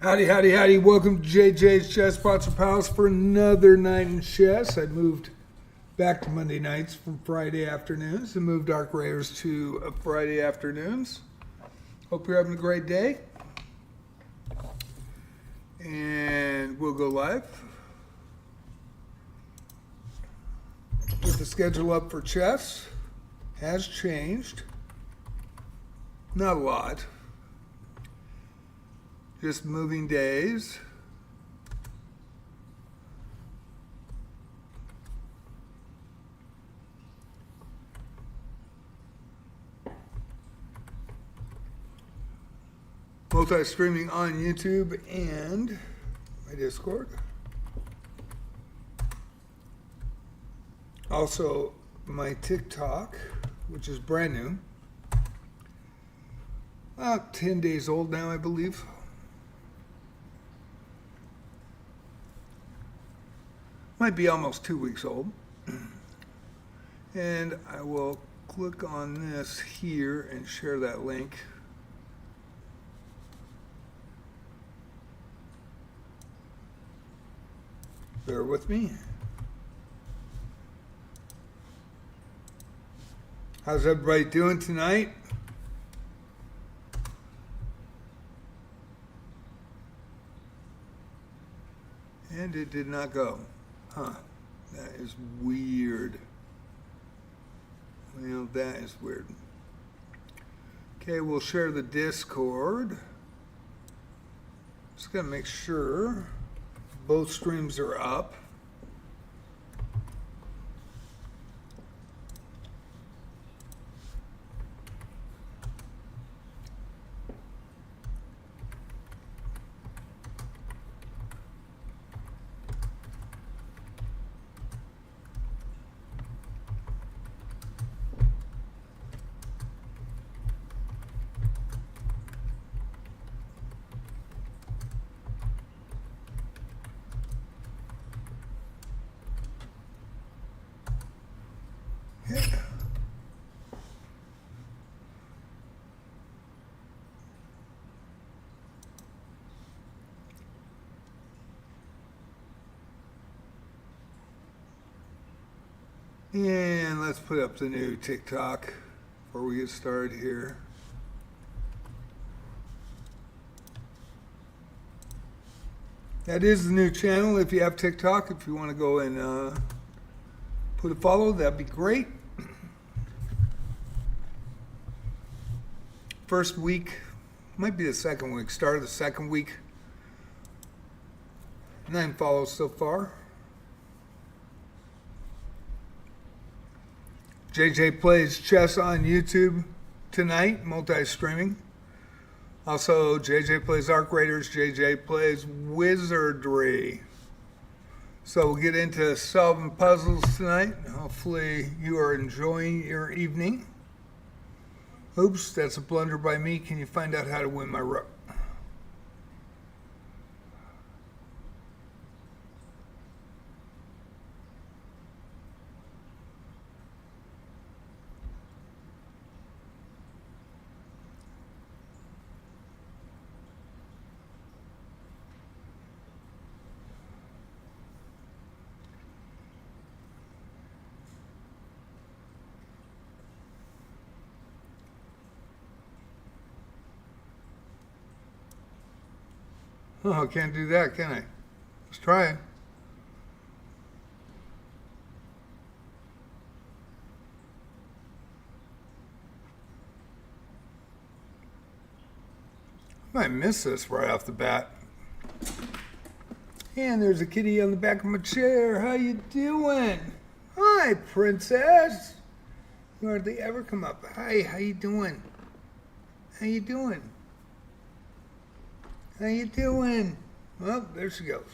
Howdy, howdy, howdy. Welcome to JJ's Chess Pots and Pals for another night in chess. I moved back to Monday nights from Friday afternoons and moved Dark Raiders to Friday afternoons. Hope you're having a great day. And we'll go live. Put the schedule up for chess. Has changed. Not a lot. Just moving days. Multi-streaming on YouTube and my Discord. Also my TikTok, which is brand new. About 10 days old now, I believe. Might be almost 2 weeks old. And I will click on this here and share that link. Bear with me. How's everybody doing tonight? And it did not go. Huh, that is weird. Well, that is weird. Okay, we'll share the Discord. Just gotta make sure both streams are up. And let's put up the new TikTok before we get started here. That is the new channel. If you have TikTok, if you want to go and put a follow, that'd be great. First week, might be the second week, start of the second week. 9 follows so far. JJ plays chess on YouTube tonight, multi-streaming. Also, JJ plays Arc Raiders, JJ plays Wizardry. So we'll get into solving puzzles tonight. Hopefully you are enjoying your evening. Oops, that's a blunder by me. Can you find out how to win my rook? Oh, I can't do that, can I? Let's try it. I might miss this right off the bat. And there's a kitty on the back of my chair. How you doing? Hi, princess. You hardly ever come up. Hi, how you doing? How you doing? How you doing? Well, there she goes.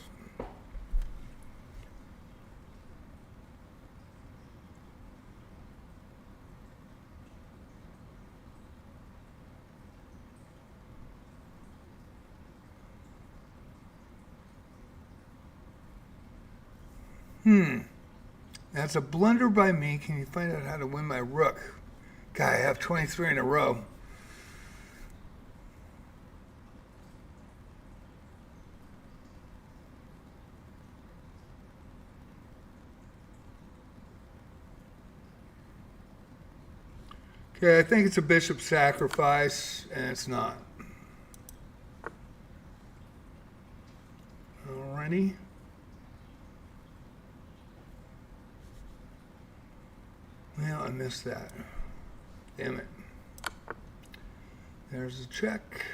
That's a blunder by me. Can you find out how to win my rook? God, I have 23 in a row. Okay, I think it's a bishop sacrifice, and it's not. Alrighty. Well, I missed that. Damn it. There's a check.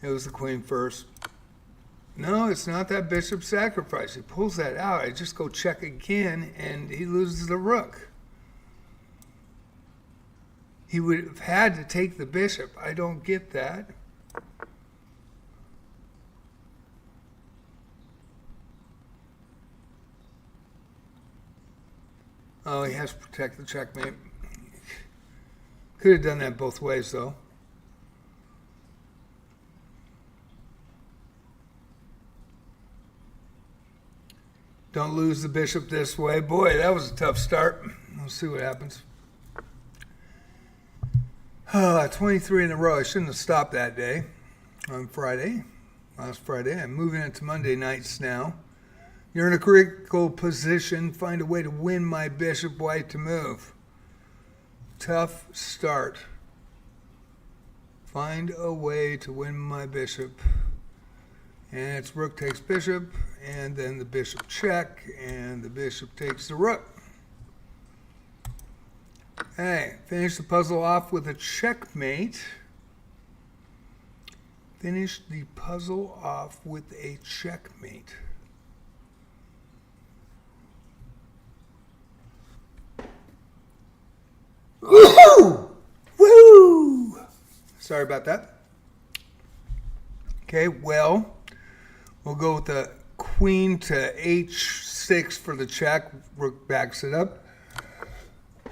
It was the queen first. No, it's not that bishop sacrifice. He pulls that out. I just go check again, and he loses the rook. He would have had to take the bishop. I don't get that. Oh, he has to protect the checkmate. Could have done that both ways, though. Don't lose the bishop this way. Boy, that was a tough start. We'll see what happens. 23 in a row. I shouldn't have stopped that day on Friday. Last Friday. I'm moving into Monday nights now. You're in a critical position. Find a way to win my bishop. White to move. Tough start. Find a way to win my bishop. And it's rook takes bishop, and then the bishop check, and the bishop takes the rook. Hey, finish the puzzle off with a checkmate. Finish the puzzle off with a checkmate. Woo! Woo! Sorry about that. Okay, well, we'll go with the queen to h6 for the check. Rook backs it up.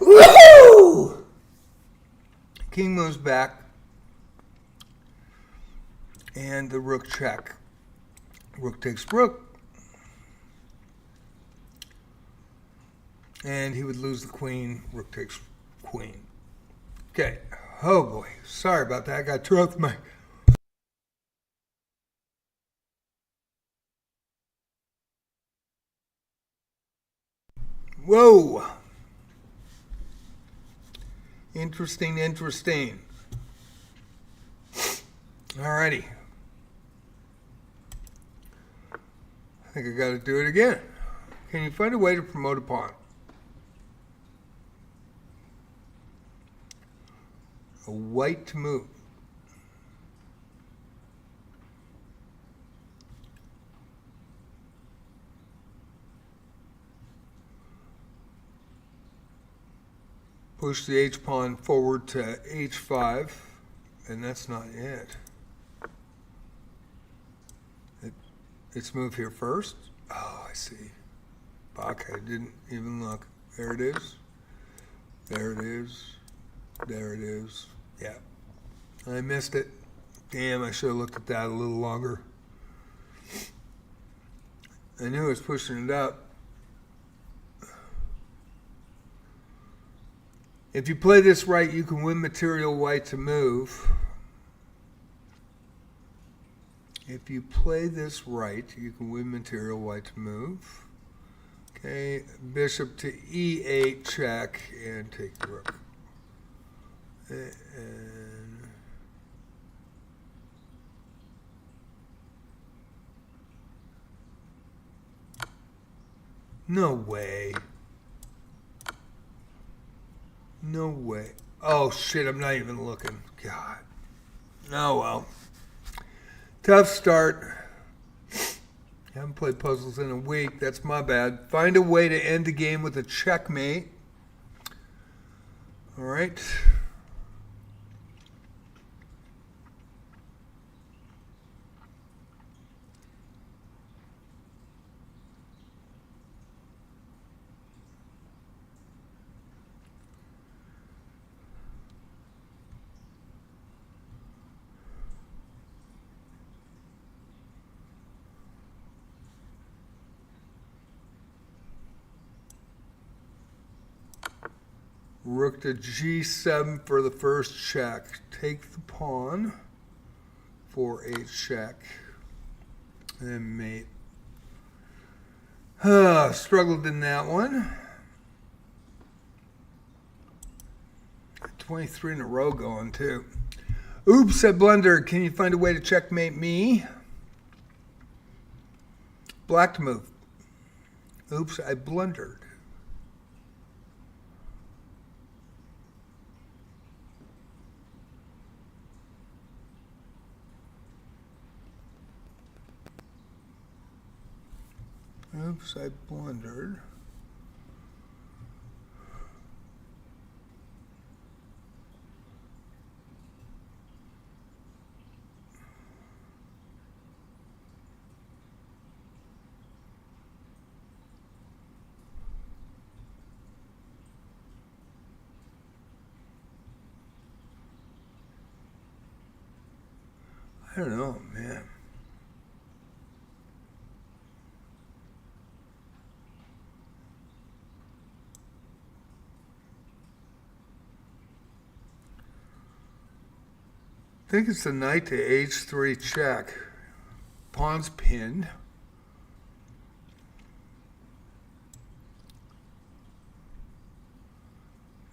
Woo! King moves back. And the rook check. Rook takes rook. And he would lose the queen. Rook takes queen. Okay. Oh boy. Sorry about that. I got thrown with my... Whoa. Interesting, interesting. Alrighty. I think I got to do it again. Can you find a way to promote a pawn? A white to move. Push the h-pawn forward to h5, and that's not it. It's moved here first. Oh, I see. Fuck, I didn't even look. There it is. There it is. There it is. Yeah. I missed it. Damn, I should have looked at that a little longer. I knew I was pushing it up. If you play this right, you can win material white to move. If you play this right, you can win material white to move. Okay, bishop to e8 check and take the rook. And no way. No way. Oh shit, I'm not even looking. God. Oh well. Tough start. Haven't played puzzles in a week. That's my bad. Find a way to end the game with a checkmate. All right. Rook to g7 for the first check. Take the pawn. 4-8 check. And then mate. Struggled in that one. 23 in a row going too. Oops, I blundered. Can you find a way to checkmate me? Black to move. Oops, I blundered. Oops, I blundered. I don't know, man. I think it's the knight to h3 check. Pawn's pinned.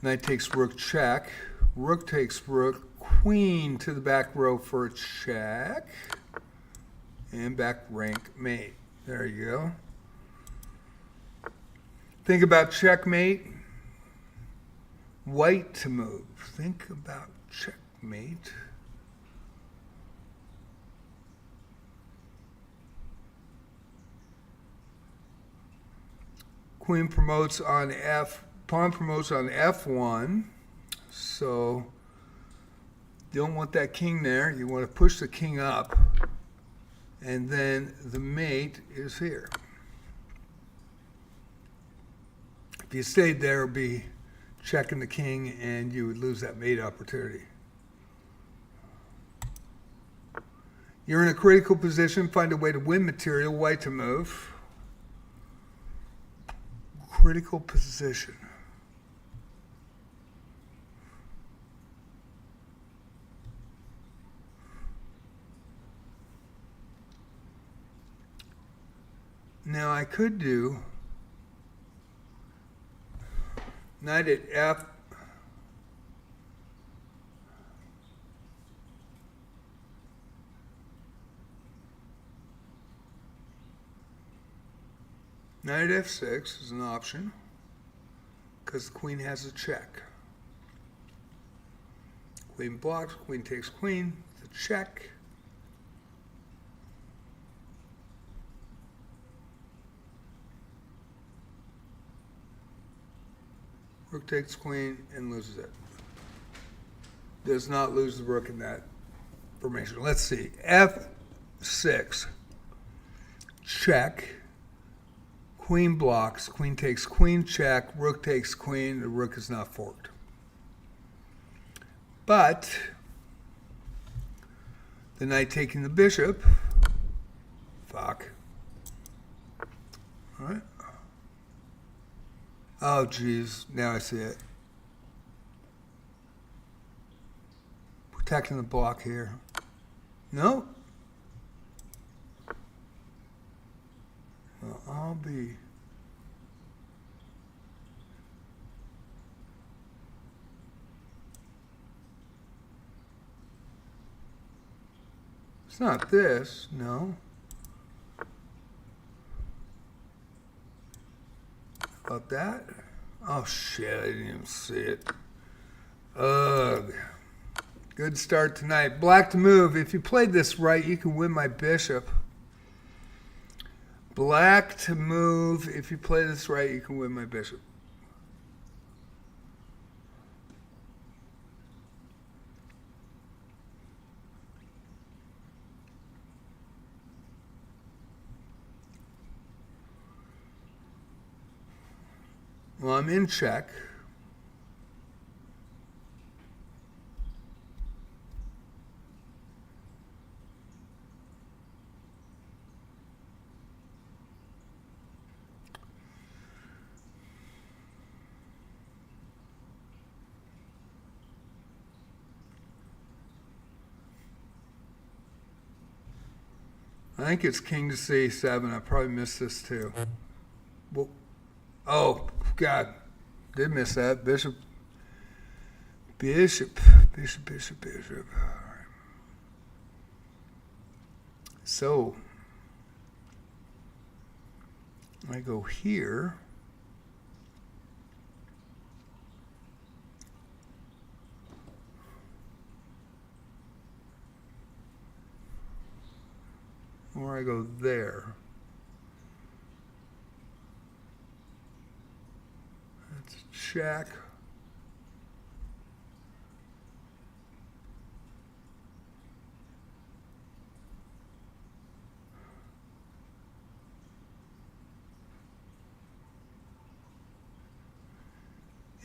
Knight takes rook check. Rook takes rook. Queen to the back row for a check. And back rank mate. There you go. Think about checkmate. White to move. Think about checkmate. Queen promotes on F. Pawn promotes on F1. So you don't want that king there. You want to push the king up. And then the mate is here. If you stayed there, it would be checking the king and you would lose that mate opportunity. You're in a critical position. Find a way to win material. White to move. Critical position. Now I could do knight at F. Knight at F6 is an option because the queen has a check. Queen blocks, queen takes queen, the check. Rook takes queen and loses it. Does not lose the rook in that formation. Let's see. F6. Check. Queen blocks. Queen takes queen, check. Rook takes queen. The rook is not forked. But the knight taking the bishop. Fuck. All right. Oh, geez. Now I see it. Protecting the block here. No. Well, I'll be... It's not this, no. About that? Oh shit, I didn't even see it. Ugh. Good start tonight. Black to move. If you played this right, you can win my bishop. Black to move. If you play this right, you can win my bishop. Well, I'm in check. I think it's king to c7. I probably missed this too. Well, oh, God. Did miss that. Bishop. Bishop. Bishop, bishop, bishop. All right. So, I go here. Or I go there. That's a check.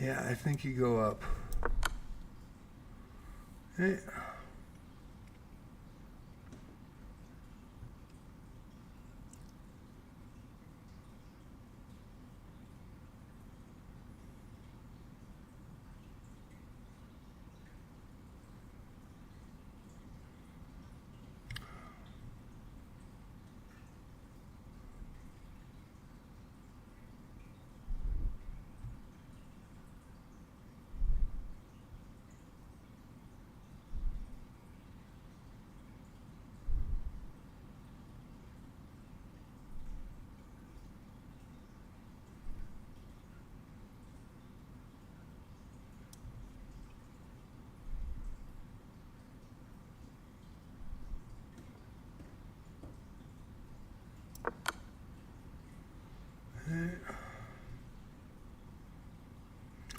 Yeah, I think you go up. Hey.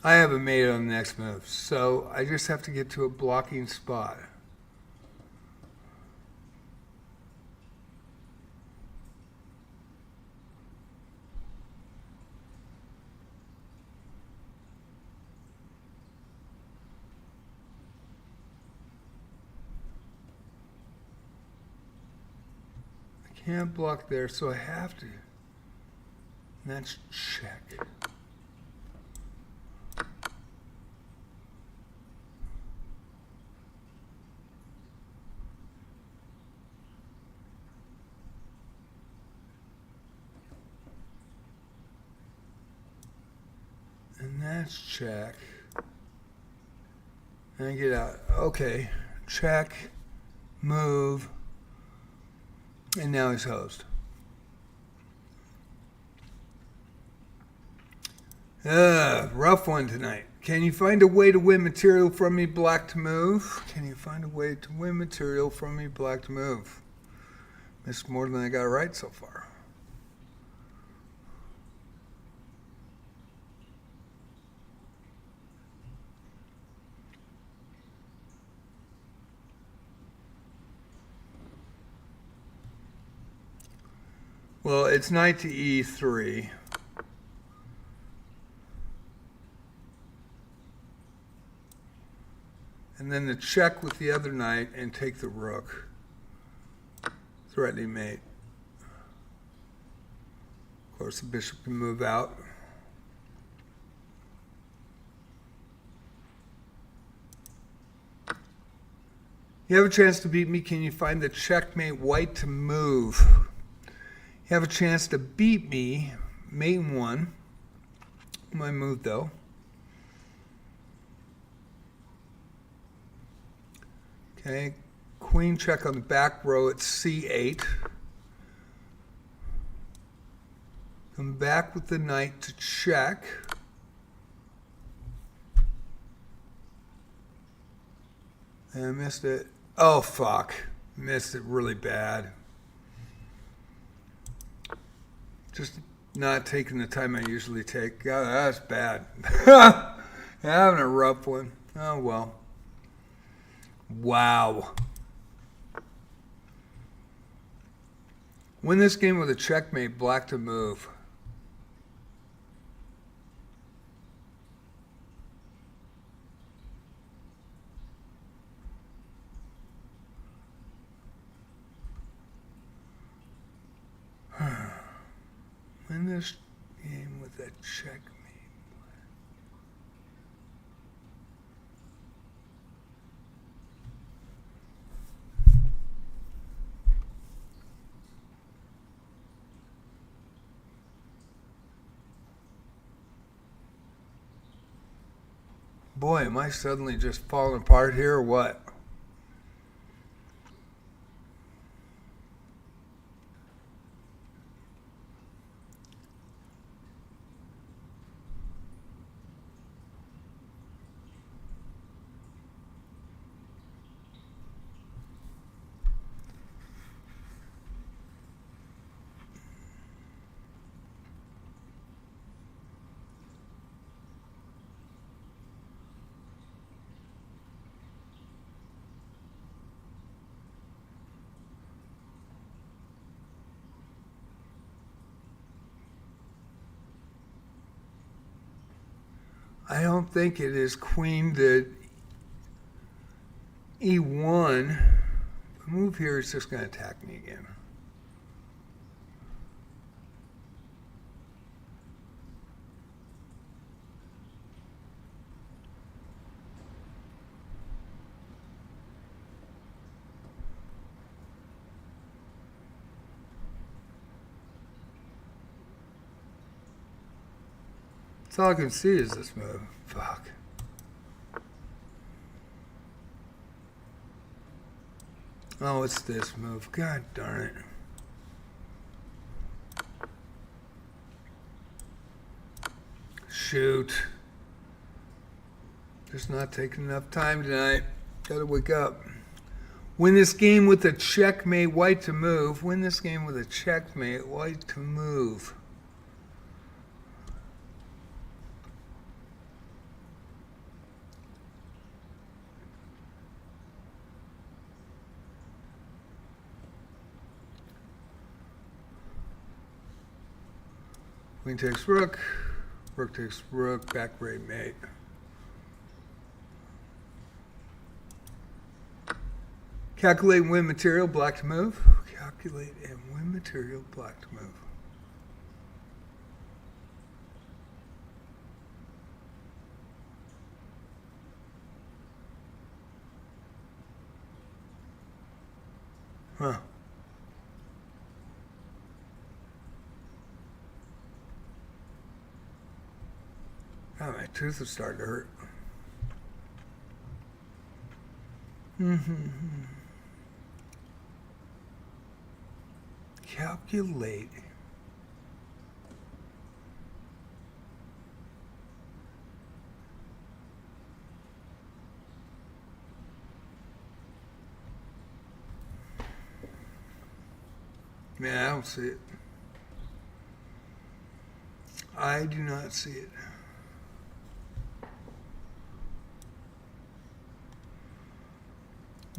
I haven't made it on the next move, so I just have to get to a blocking spot. I can't block there, so I have to. And that's check. And that's check. And I get out. Okay. Check. Move. And now he's hosed. Rough one tonight. Can you find a way to win material from me, black to move? Can you find a way to win material from me, black to move? Missed more than I got right so far. Well, it's knight to e3. And then the check with the other knight and take the rook. Threatening mate. Of course, the bishop can move out. You have a chance to beat me. Can you find the checkmate white to move? You have a chance to beat me. Mate one. My move though. Okay, queen check on the back row at c8. Come back with the knight to check. And I missed it. Oh, fuck. Missed it really bad. Just not taking the time I usually take. God, that's bad. Having a rough one. Oh, well. Wow. Win this game with a checkmate, black to move. Win this game with a checkmate. Boy, am I suddenly just falling apart here or what? I don't think it is queen to e1. The move here is just going to attack me again. That's all I can see is this move. Fuck. Oh, it's this move. God darn it. Shoot. Just not taking enough time tonight. Gotta wake up. Win this game with a checkmate, white to move. Win this game with a checkmate, white to move. Queen takes rook, rook takes rook, back rate mate. Calculate and win material, black to move. Calculate and win material, black to move. Huh. Oh, my tooth is starting to hurt. Calculate. Man, I don't see it. I do not see it.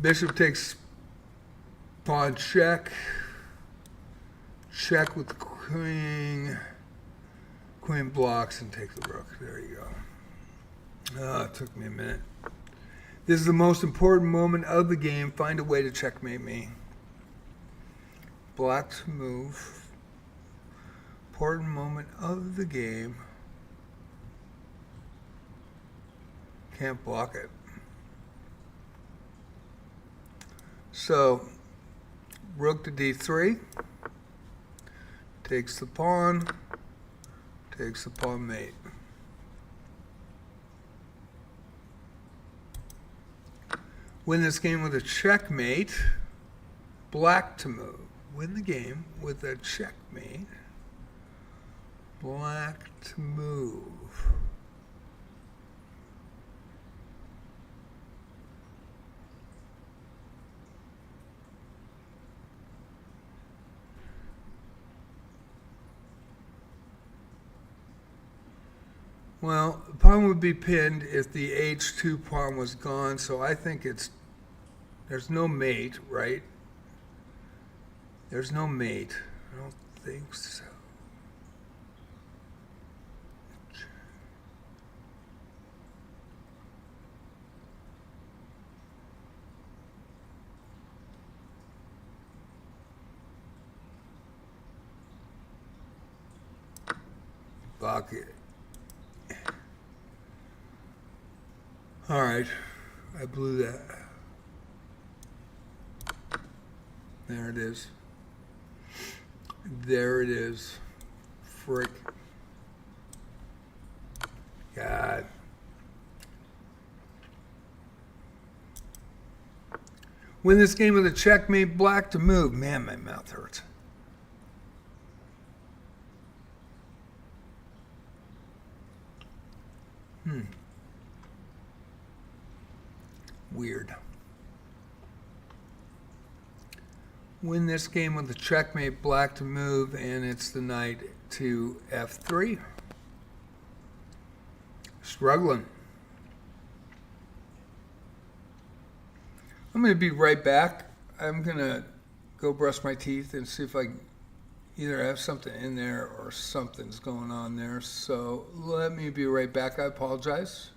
Bishop takes pawn check. Check with the queen. Queen blocks and takes the rook. There you go. Oh, it took me a minute. This is the most important moment of the game. Find a way to checkmate me. Black to move. Important moment of the game. Can't block it. So, rook to d3, takes the pawn mate. Win this game with a checkmate, black to move. Win the game with a checkmate, black to move. Well, the pawn would be pinned if the h2 pawn was gone, so I think there's no mate, right? There's no mate. I don't think so. Fuck it. All right, I blew that. There it is. There it is. Frick. God. Win this game with a checkmate black to move. Man, my mouth hurts. Weird. Win this game with a checkmate black to move, and it's the knight to f3. Struggling. I'm going to be right back. I'm going to go brush my teeth and see if I either have something in there or something's going on there. So let me be right back. I apologize.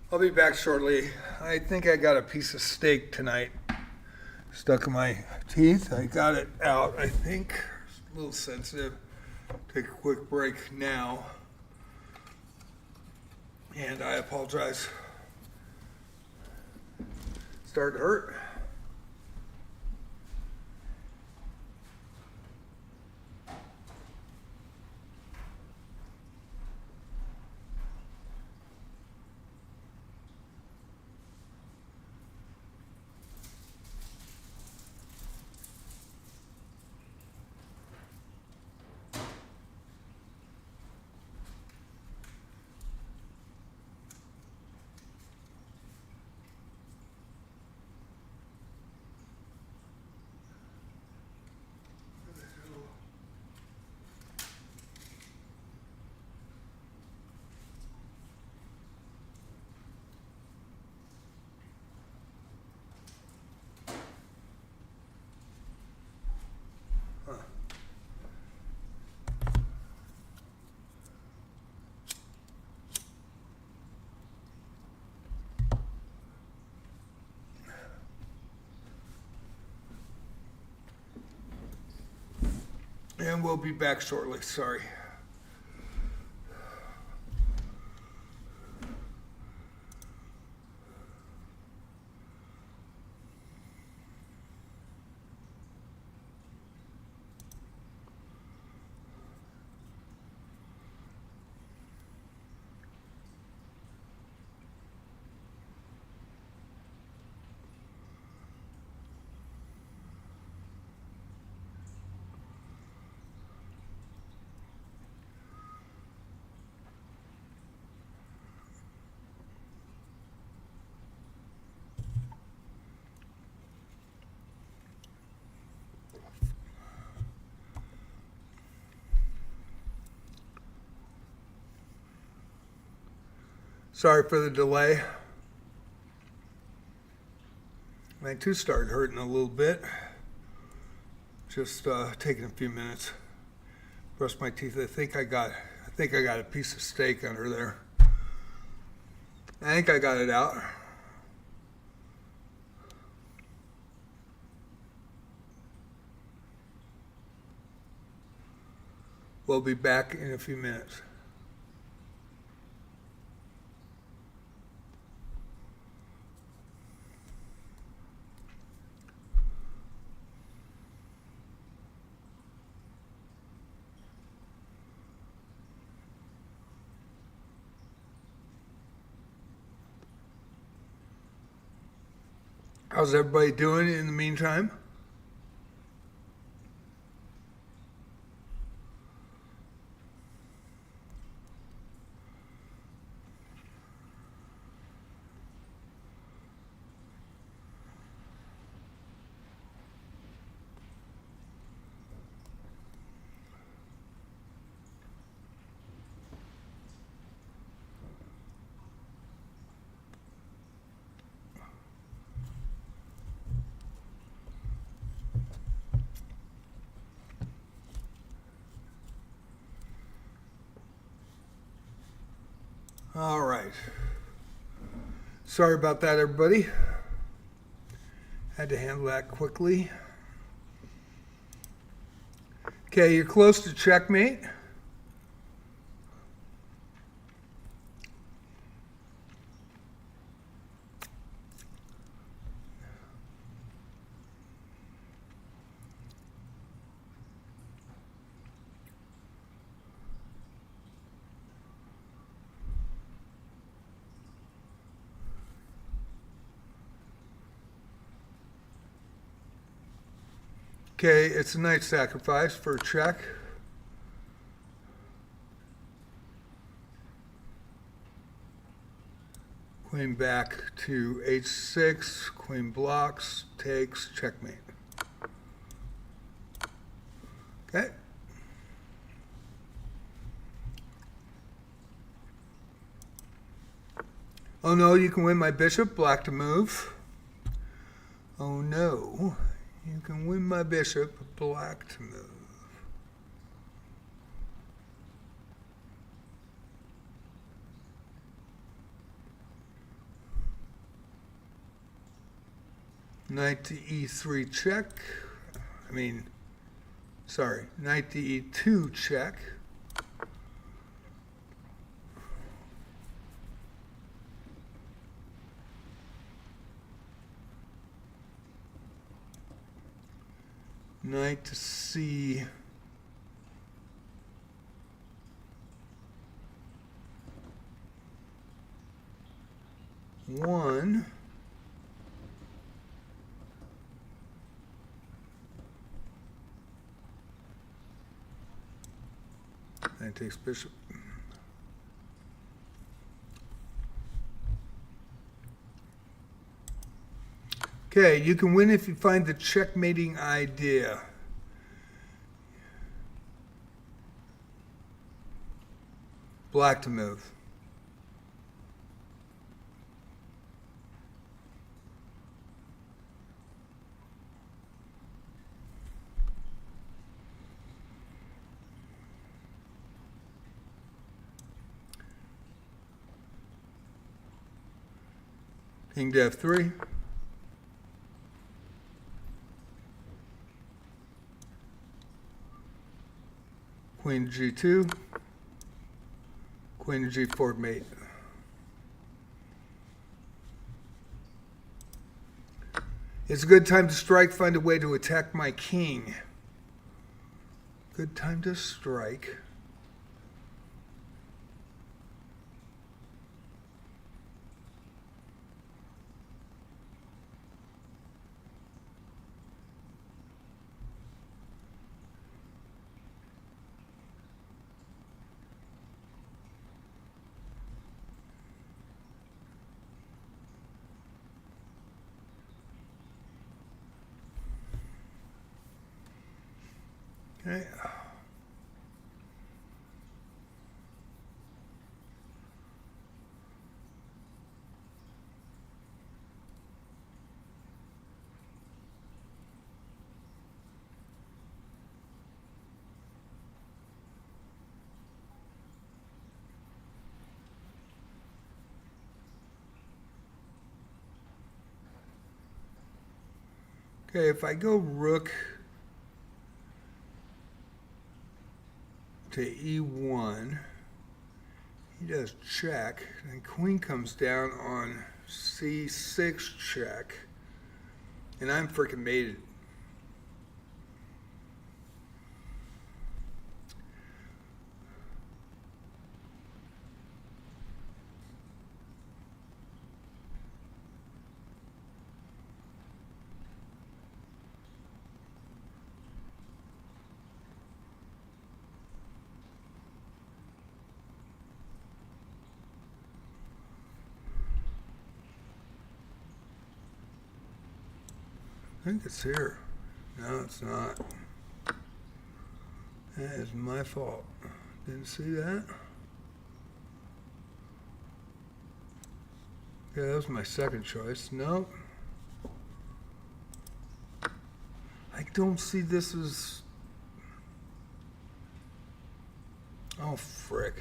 I'll be back shortly. I think I got a piece of steak tonight stuck in my teeth. I got it out, I think. It's a little sensitive. Take a quick break now. And I apologize. Started to hurt. And we'll be back shortly, sorry. Sorry for the delay. My tooth started hurting a little bit. Just taking a few minutes. Brush my teeth. I think I got a piece of steak under there. I think I got it out. We'll be back in a few minutes. How's everybody doing in the meantime? All right. Sorry about that, everybody. Had to handle that quickly. Okay, you're close to checkmate. Okay, it's a knight sacrifice for a check. Queen back to h6, queen blocks, takes, checkmate. Okay. Oh no, you can win my bishop, black to move. Oh no. You can win my bishop, black to move. Knight to e3 check. Knight to e2 check. Knight to c1. That takes bishop. Okay, you can win if you find the checkmating idea. Black to move. King to f3. Queen to g2. Queen to g4 mate. It's a good time to strike, find a way to attack my king. Good time to strike. Okay. Okay, if I go rook to e1, he does check, and queen comes down on c6 check, and I'm freaking mated. I think it's here. No, it's not. That is my fault. Didn't see that. Yeah, that was my second choice. Nope. I don't see this as... Oh, frick.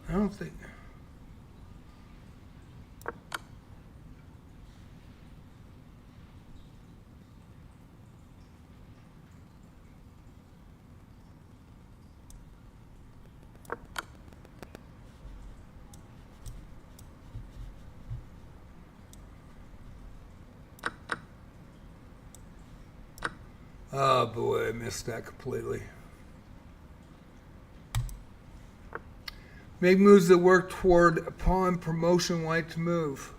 I don't think... Oh boy, I missed that completely. Make moves that work toward a pawn promotion, white to move.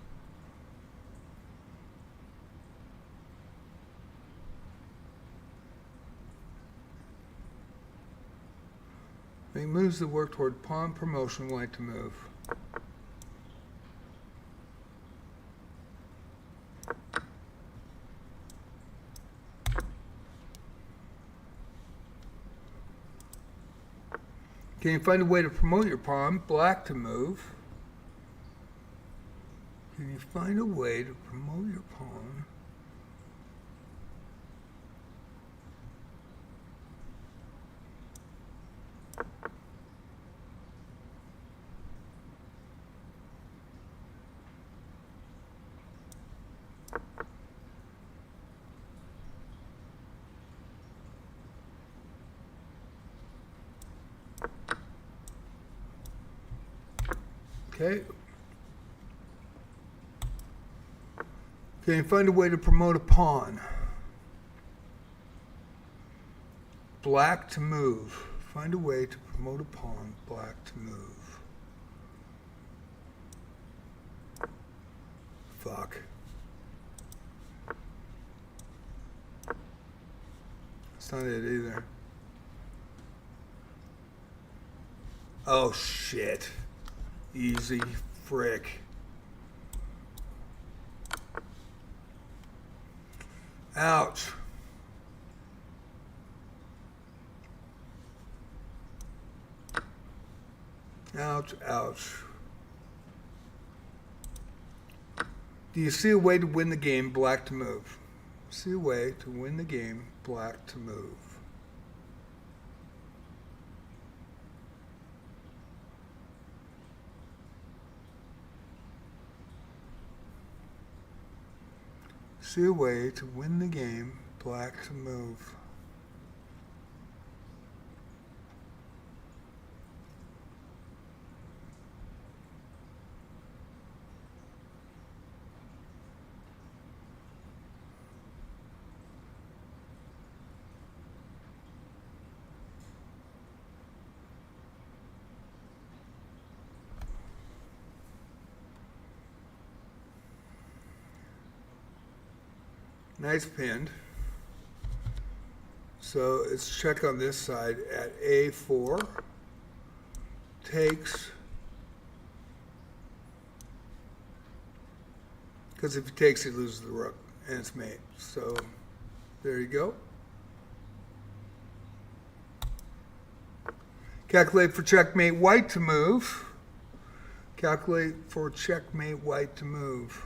Make moves that work toward pawn promotion, white to move. Can you find a way to promote your pawn? Black to move. Can you find a way to promote your pawn? Okay. Okay, find a way to promote a pawn. Black to move. Find a way to promote a pawn. Black to move. Fuck. That's not it either. Oh shit. Easy frick. Ouch. Ouch, ouch. Do you see a way to win the game? Black to move. See a way to win the game? Black to move. See a way to win the game? Black to move. Nice pinned. So it's check on this side at A4. Takes. Because if he takes, he loses the rook and it's mate. So there you go. Calculate for checkmate white to move. Calculate for checkmate white to move.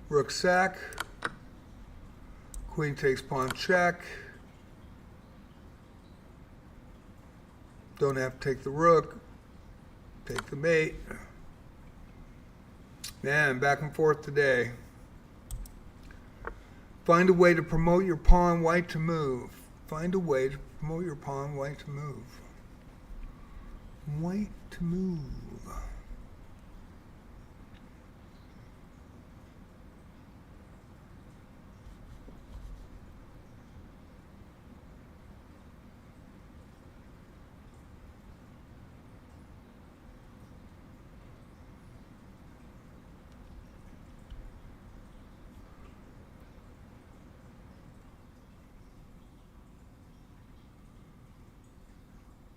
Rook sack. Queen takes pawn check. Don't have to take the rook. Take the mate. Man, back and forth today. Find a way to promote your pawn white to move. Find a way to promote your pawn white to move. White to move.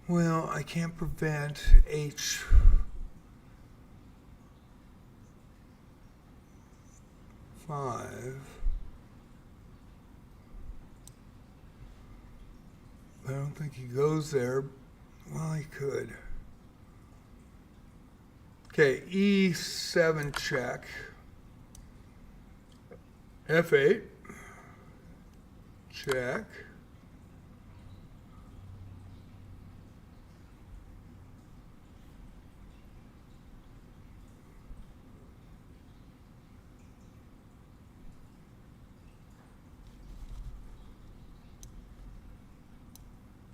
Well, I can't prevent H. Five. I don't think he goes there. Well, he could. Okay, E7 check. F8. Check.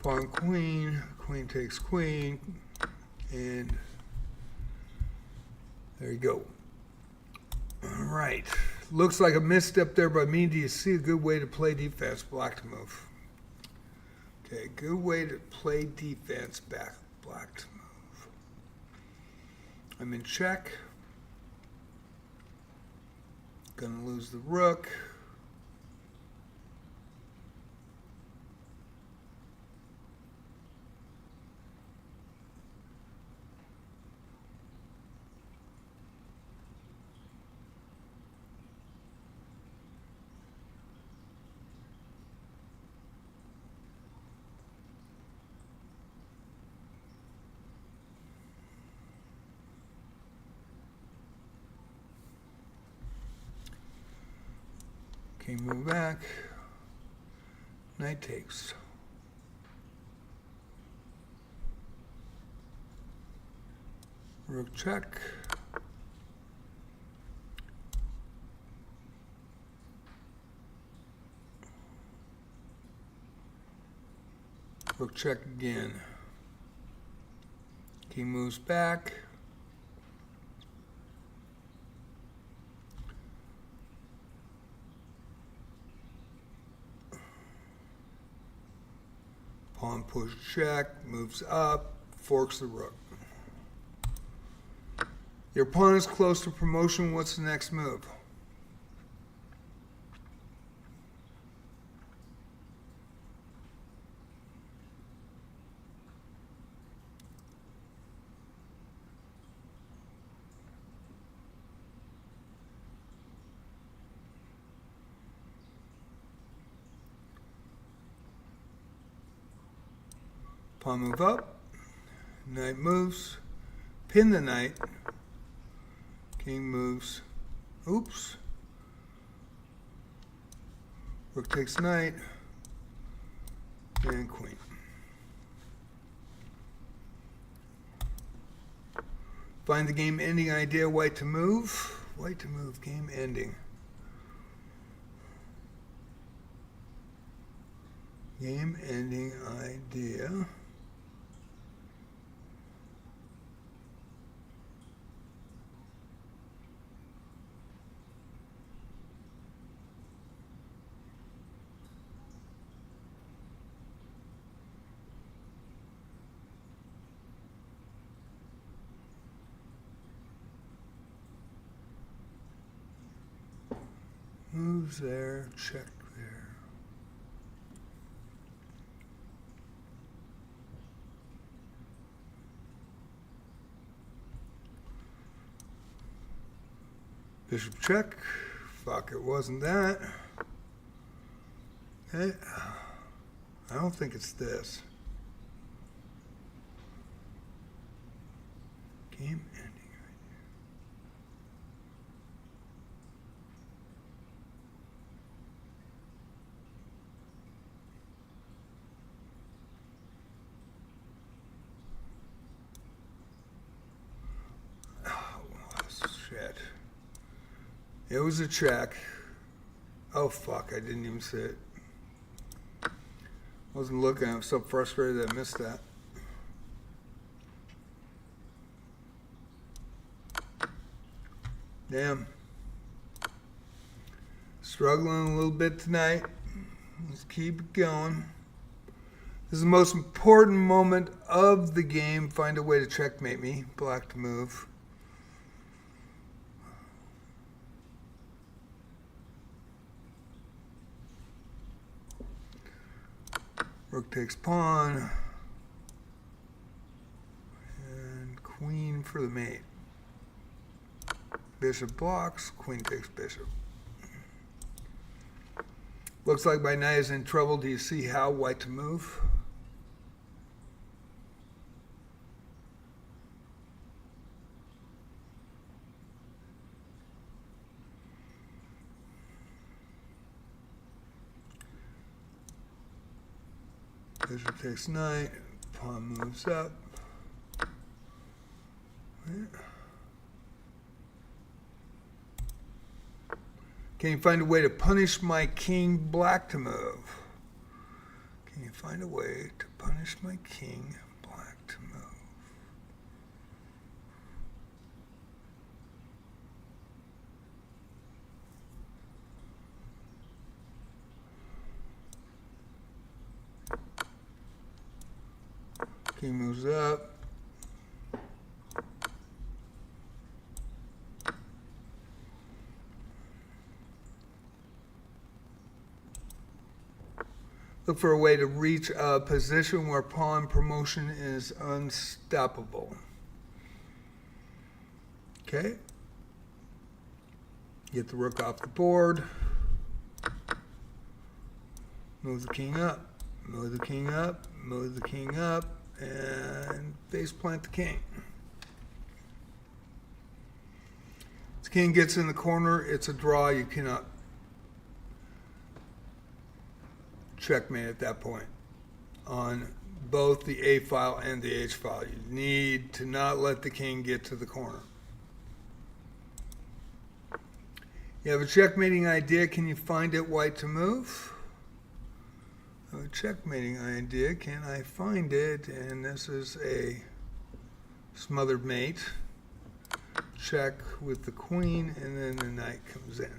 Pawn queen, queen takes queen, and there you go. All right, looks like a misstep there by me. Do you see a good way to play defense? Black to move. Okay, good way to play defense, back black to move. I'm in check. Gonna lose the rook. Okay, move back. Knight takes. Rook check. Rook check again. King moves back. Pawn push check, moves up, forks the rook. Your pawn is close to promotion. What's the next move? Pawn move up, knight moves, pin the knight, king moves, oops, rook takes knight, and queen. Find the game ending idea, white to move, game ending. Game ending idea. Moves there, check there. Bishop check. Fuck, it wasn't that. Okay. I don't think it's this. Game ending. Shit. It was a check. Oh fuck, I didn't even see it. Wasn't looking, I was so frustrated I missed that. Damn. Struggling a little bit tonight. Let's keep it going. This is the most important moment of the game. Find a way to checkmate me. Black to move. Rook takes pawn. And queen for the mate. Bishop blocks. Queen takes bishop. Looks like my knight is in trouble. Do you see how? White to move. Bishop takes knight, pawn moves up. Can you find a way to punish my king? Black to move. Can you find a way to punish my king? Black to move. King moves up. Look for a way to reach a position where pawn promotion is unstoppable. Okay. Get the rook off the board. Move the king up. Move the king up. Move the king up. And face plant the king. If the king gets in the corner, it's a draw. You cannot checkmate at that point on both the A file and the H file. You need to not let the king get to the corner. You have a checkmating idea. Can you find it? White to move. A checkmating idea. Can I find it? And this is a smothered mate. Check with the queen, and then the knight comes in.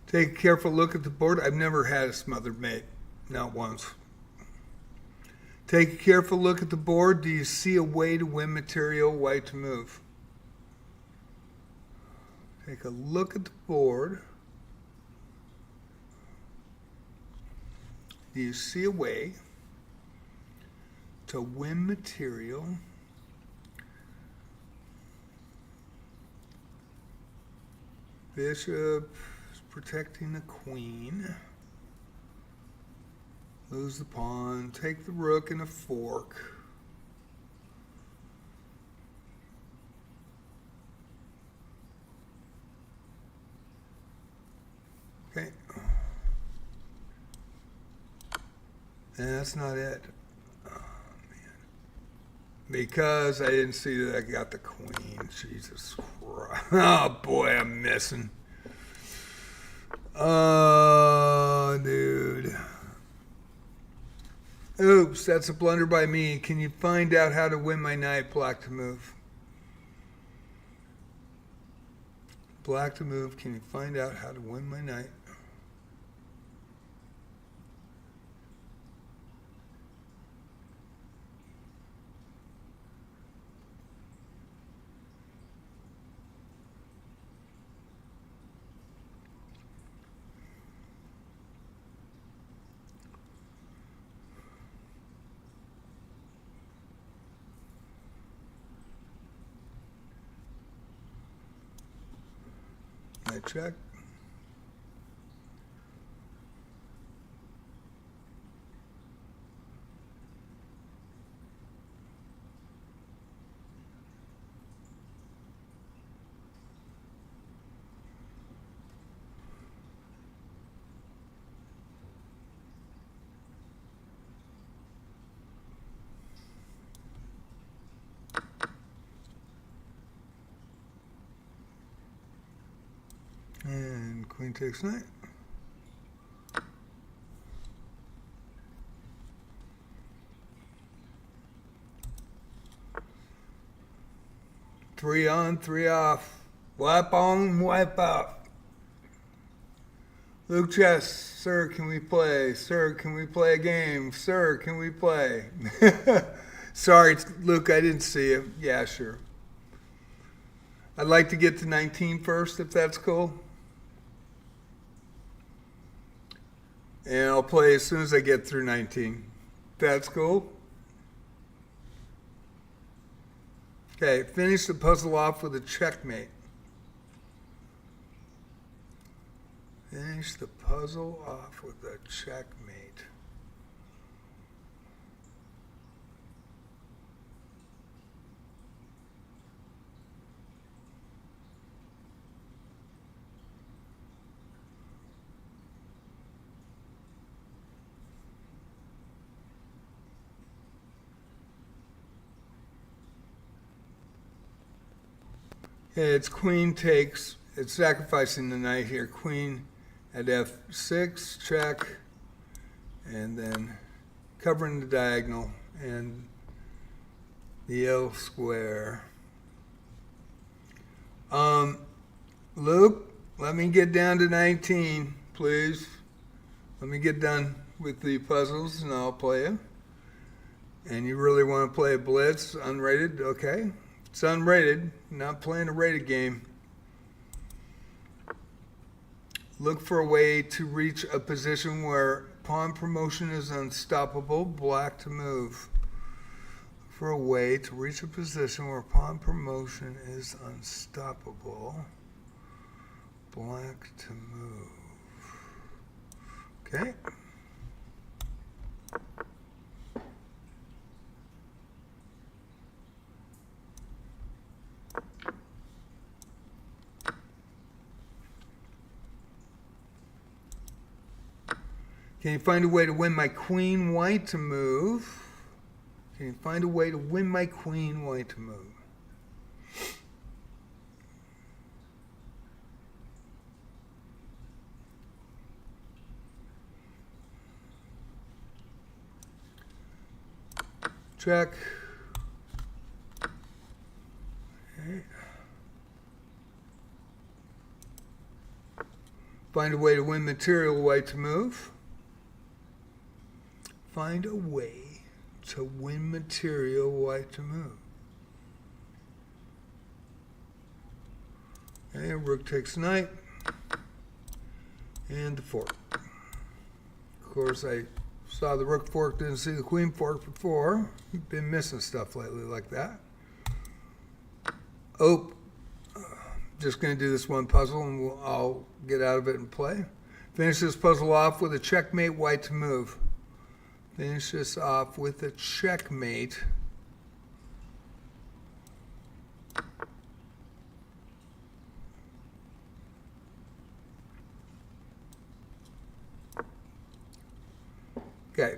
Take a careful look at the board. I've never had a smothered mate, not once. Take a careful look at the board. Do you see a way to win material, white to move? Take a look at the board. Do you see a way to win material? Bishop is protecting the queen. Lose the pawn. Take the rook and a fork. Okay. And that's not it. Oh, man. Because I didn't see that I got the queen. Jesus Christ. Oh, boy, I'm missing. Oh, dude. Oops, that's a blunder by me. Can you find out how to win my knight? Black to move. Black to move. Can you find out how to win my knight? I check. And queen takes knight. Three on, three off. Wipe on, wipe off. Luke Chess, sir, can we play? Sir, can we play a game? Sir, can we play? Sorry, Luke, I didn't see you. Yeah, sure. I'd like to get to 19 first, if that's cool. And I'll play as soon as I get through 19. That's cool. Okay, finish the puzzle off with a checkmate. Finish the puzzle off with a checkmate. Okay, it's queen takes. It's sacrificing the knight here. Queen at f6, check, and then covering the diagonal and the L square. Luke, let me get down to 19, please. Let me get done with the puzzles and I'll play you. And you really want to play a Blitz, unrated? Okay. It's unrated, not playing a rated game. Look for a way to reach a position where pawn promotion is unstoppable. Black to move. Look for a way to reach a position where pawn promotion is unstoppable. Black to move. Okay. Can you find a way to win my queen white to move? Can you find a way to win my queen white to move? Check. Okay. Find a way to win material white to move. Find a way to win material white to move. Okay, rook takes knight. And the fork. Of course, I saw the rook fork, didn't see the queen fork before. Been missing stuff lately like that. Oh, just going to do this one puzzle and I'll get out of it and play. Finish this puzzle off with a checkmate white to move. Finish this off with a checkmate. Okay.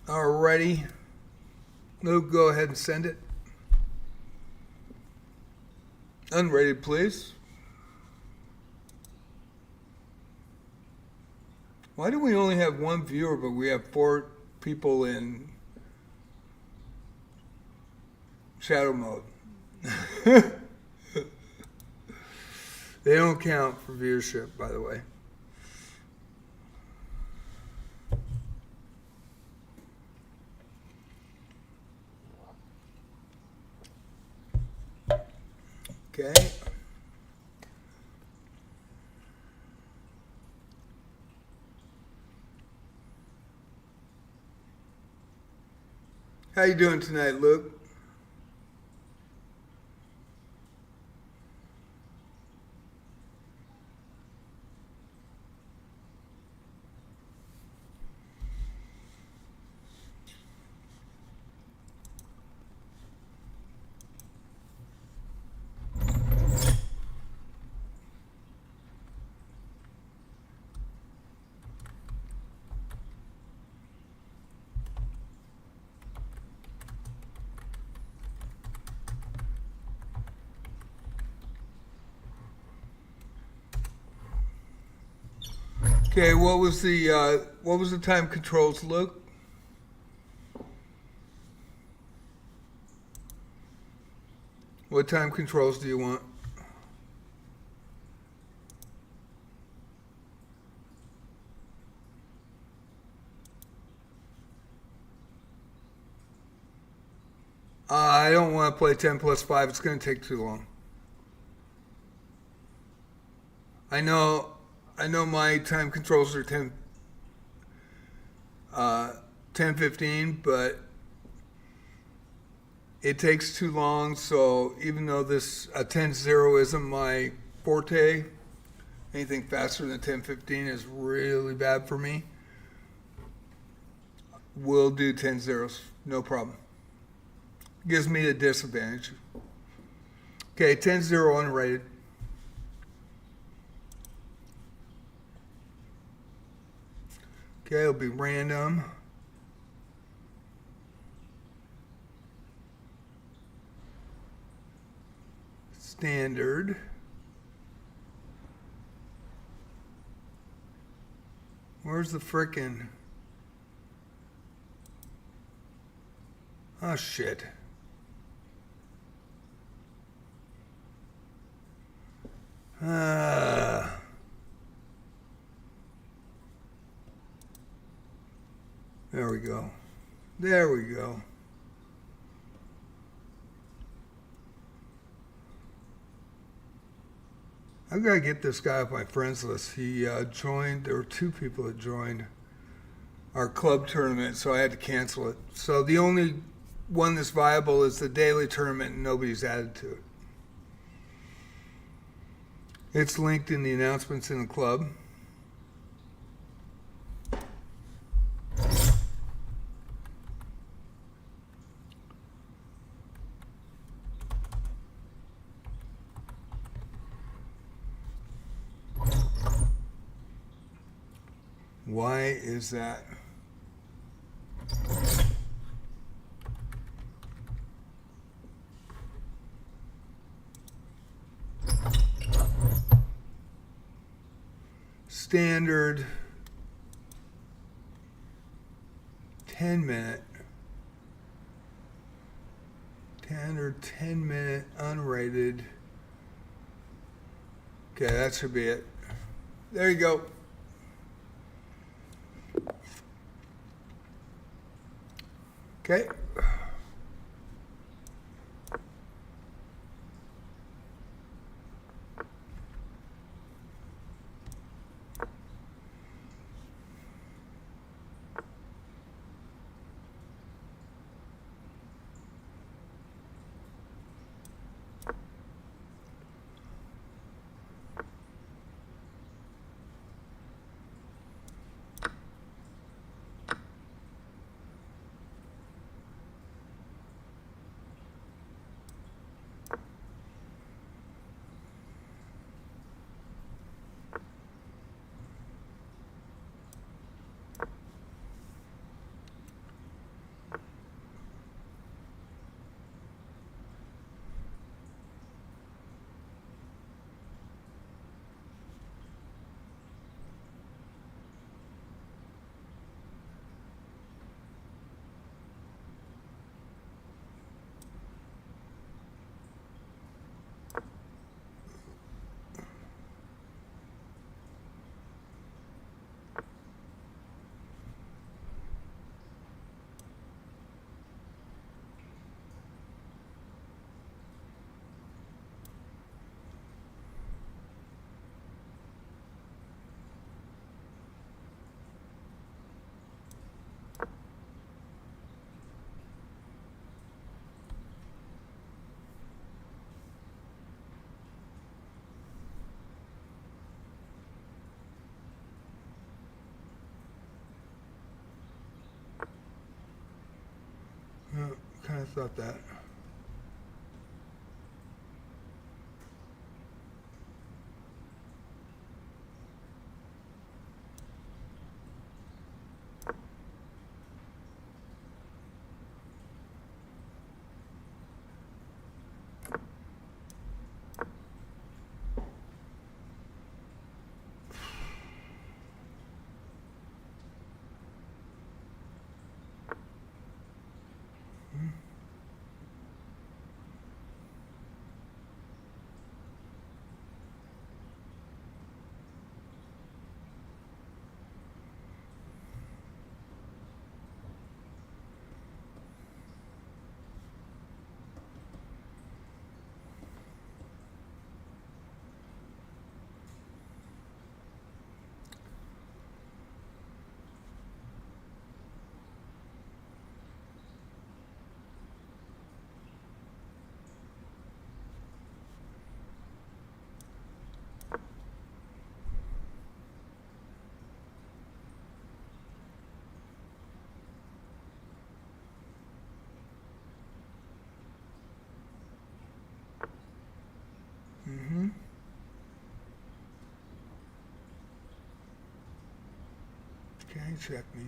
Alrighty. Luke, go ahead and send it. Unrated, please. Why do we only have one viewer, but we have 4 people in shadow mode? They don't count for viewership, by the way. Okay. How you doing tonight, Luke? Okay, what was the time controls, Luke? What time controls do you want? I don't want to play 10 plus 5. It's going to take too long. I know my time controls are 10:15, but it takes too long. So even though this 10:0 isn't my forte, anything faster than 10:15 is really bad for me. We'll do 10:0s, no problem. Gives me a disadvantage. Okay, 10:0 unrated. Okay, it'll be random. Standard. Where's the frickin'? Oh, shit. There we go. There we go. I've got to get this guy off my friends list. He joined, there were 2 people that joined our club tournament, so I had to cancel it. So the only one that's viable is the daily tournament, and nobody's added to it. It's linked in the announcements in the club. Why is that? Standard 10-minute under 10-minute unrated. Okay, that should be it. There you go. Okay. Kind of thought that. Mm-hmm. Okay, check me.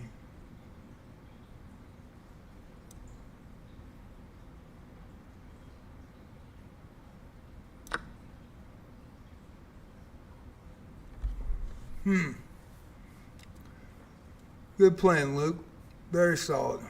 Good plan, Luke. Very solid.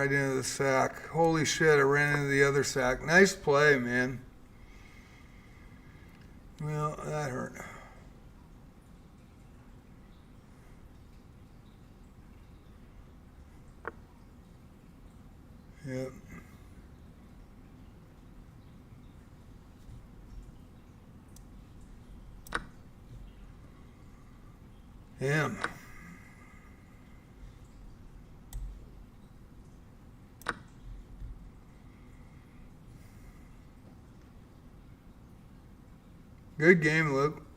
right into the sack. Holy shit, I ran into the other sack. Nice play, man. Well, that hurt. Yep. Damn. Good game, Luke.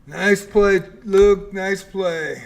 Nice play, Luke. Nice play.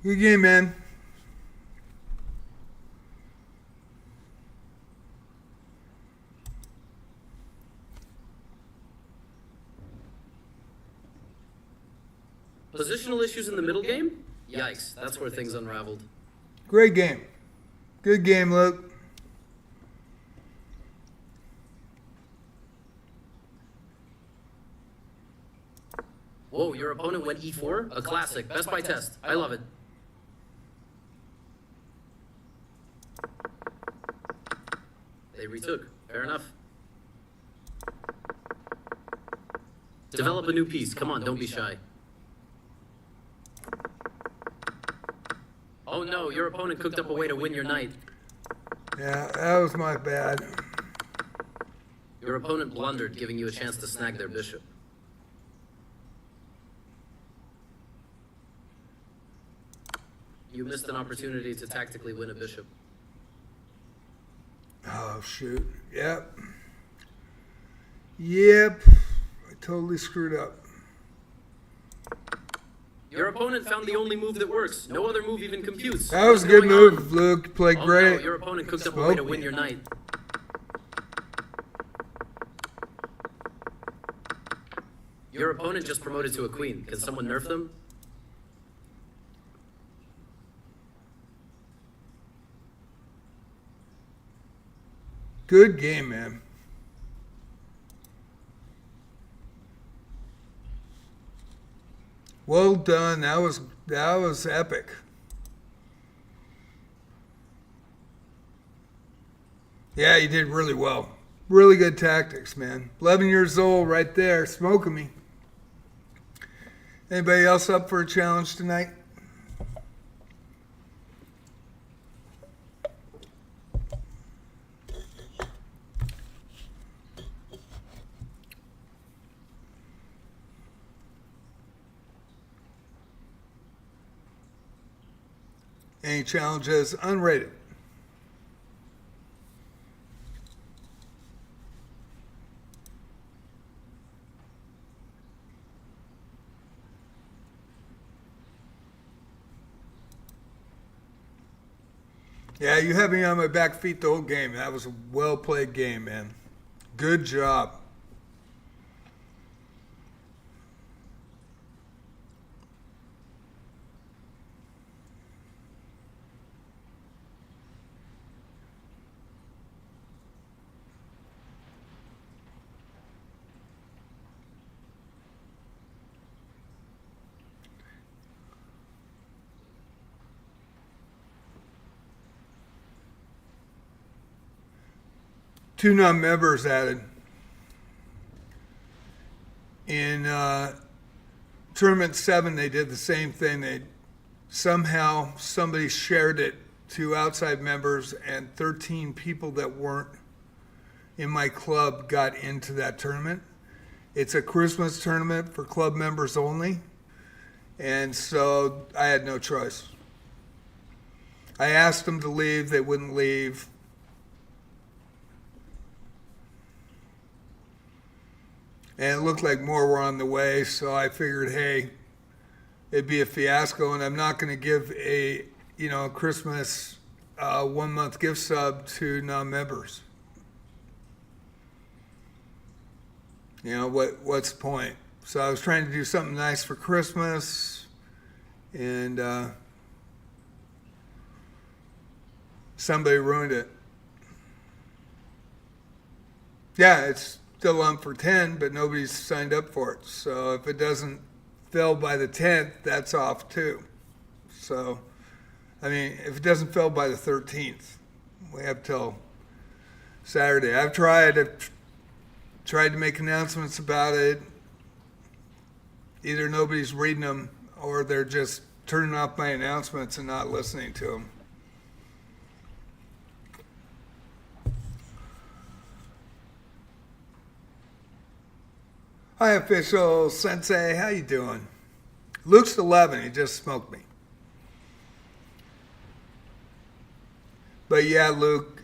Good game, man. Positional issues in the middle game? Yikes, that's where things unraveled. Great game. Good game, Luke. Whoa, your opponent went e4? A classic. Best by test. I love it. They retook. Fair enough. Develop a new piece. Come on, don't be shy. Oh no, your opponent cooked up a way to win your knight. Yeah, that was my bad. Your opponent blundered, giving you a chance to snag their bishop. You missed an opportunity to tactically win a bishop. Oh, shoot. Yep. Yep. I totally screwed up. Your opponent found the only move that works. No other move even computes. That was a good move, Luke. You played great. No, your opponent cooked up a way to win your knight. Your opponent just promoted to a queen. Can someone nerf them? Good game, man. Well done. That was epic. Yeah, you did really well. Really good tactics, man. 11 years old right there, smoking me. Anybody else up for a challenge tonight? Any challenges unrated? Yeah, you had me on my back feet the whole game. That was a well-played game, man. Good job. Two non-members added. In Tournament 7, they did the same thing. Somehow somebody shared it to outside members, and 13 people that weren't in my club got into that tournament. It's a Christmas tournament for club members only, and so I had no choice. I asked them to leave. They wouldn't leave. And it looked like more were on the way, so I figured, hey, it'd be a fiasco, and I'm not going to give a Christmas 1 month gift sub to non-members. What's the point? So I was trying to do something nice for Christmas, and somebody ruined it. Yeah, it's still on for 10, but nobody's signed up for it. So if it doesn't fill by the 10th, that's off too. So, if it doesn't fill by the 13th, we have till Saturday. I've tried to make announcements about it. Either nobody's reading them or they're just turning off my announcements and not listening to them. Hi, official sensei. How you doing? Luke's 11. He just smoked me. But yeah, Luke,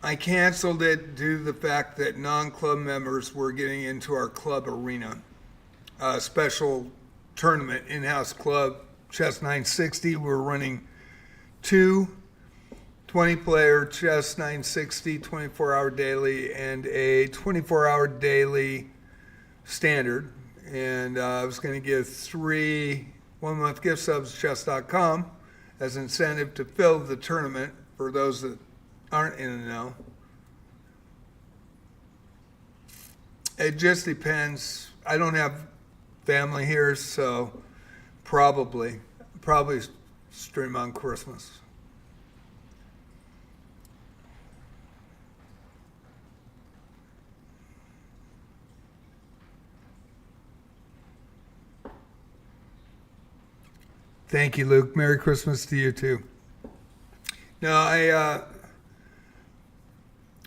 I canceled it due to the fact that non-club members were getting into our club arena. A special tournament, in-house club, Chess 960. We're running two 20-player Chess 960 24-hour daily and a 24-hour daily standard. And I was going to give 3 one-month gift subs to chess.com as an incentive to fill the tournament for those that aren't in the know. It just depends. I don't have family here, so probably stream on Christmas. Thank you, Luke. Merry Christmas to you too. No, I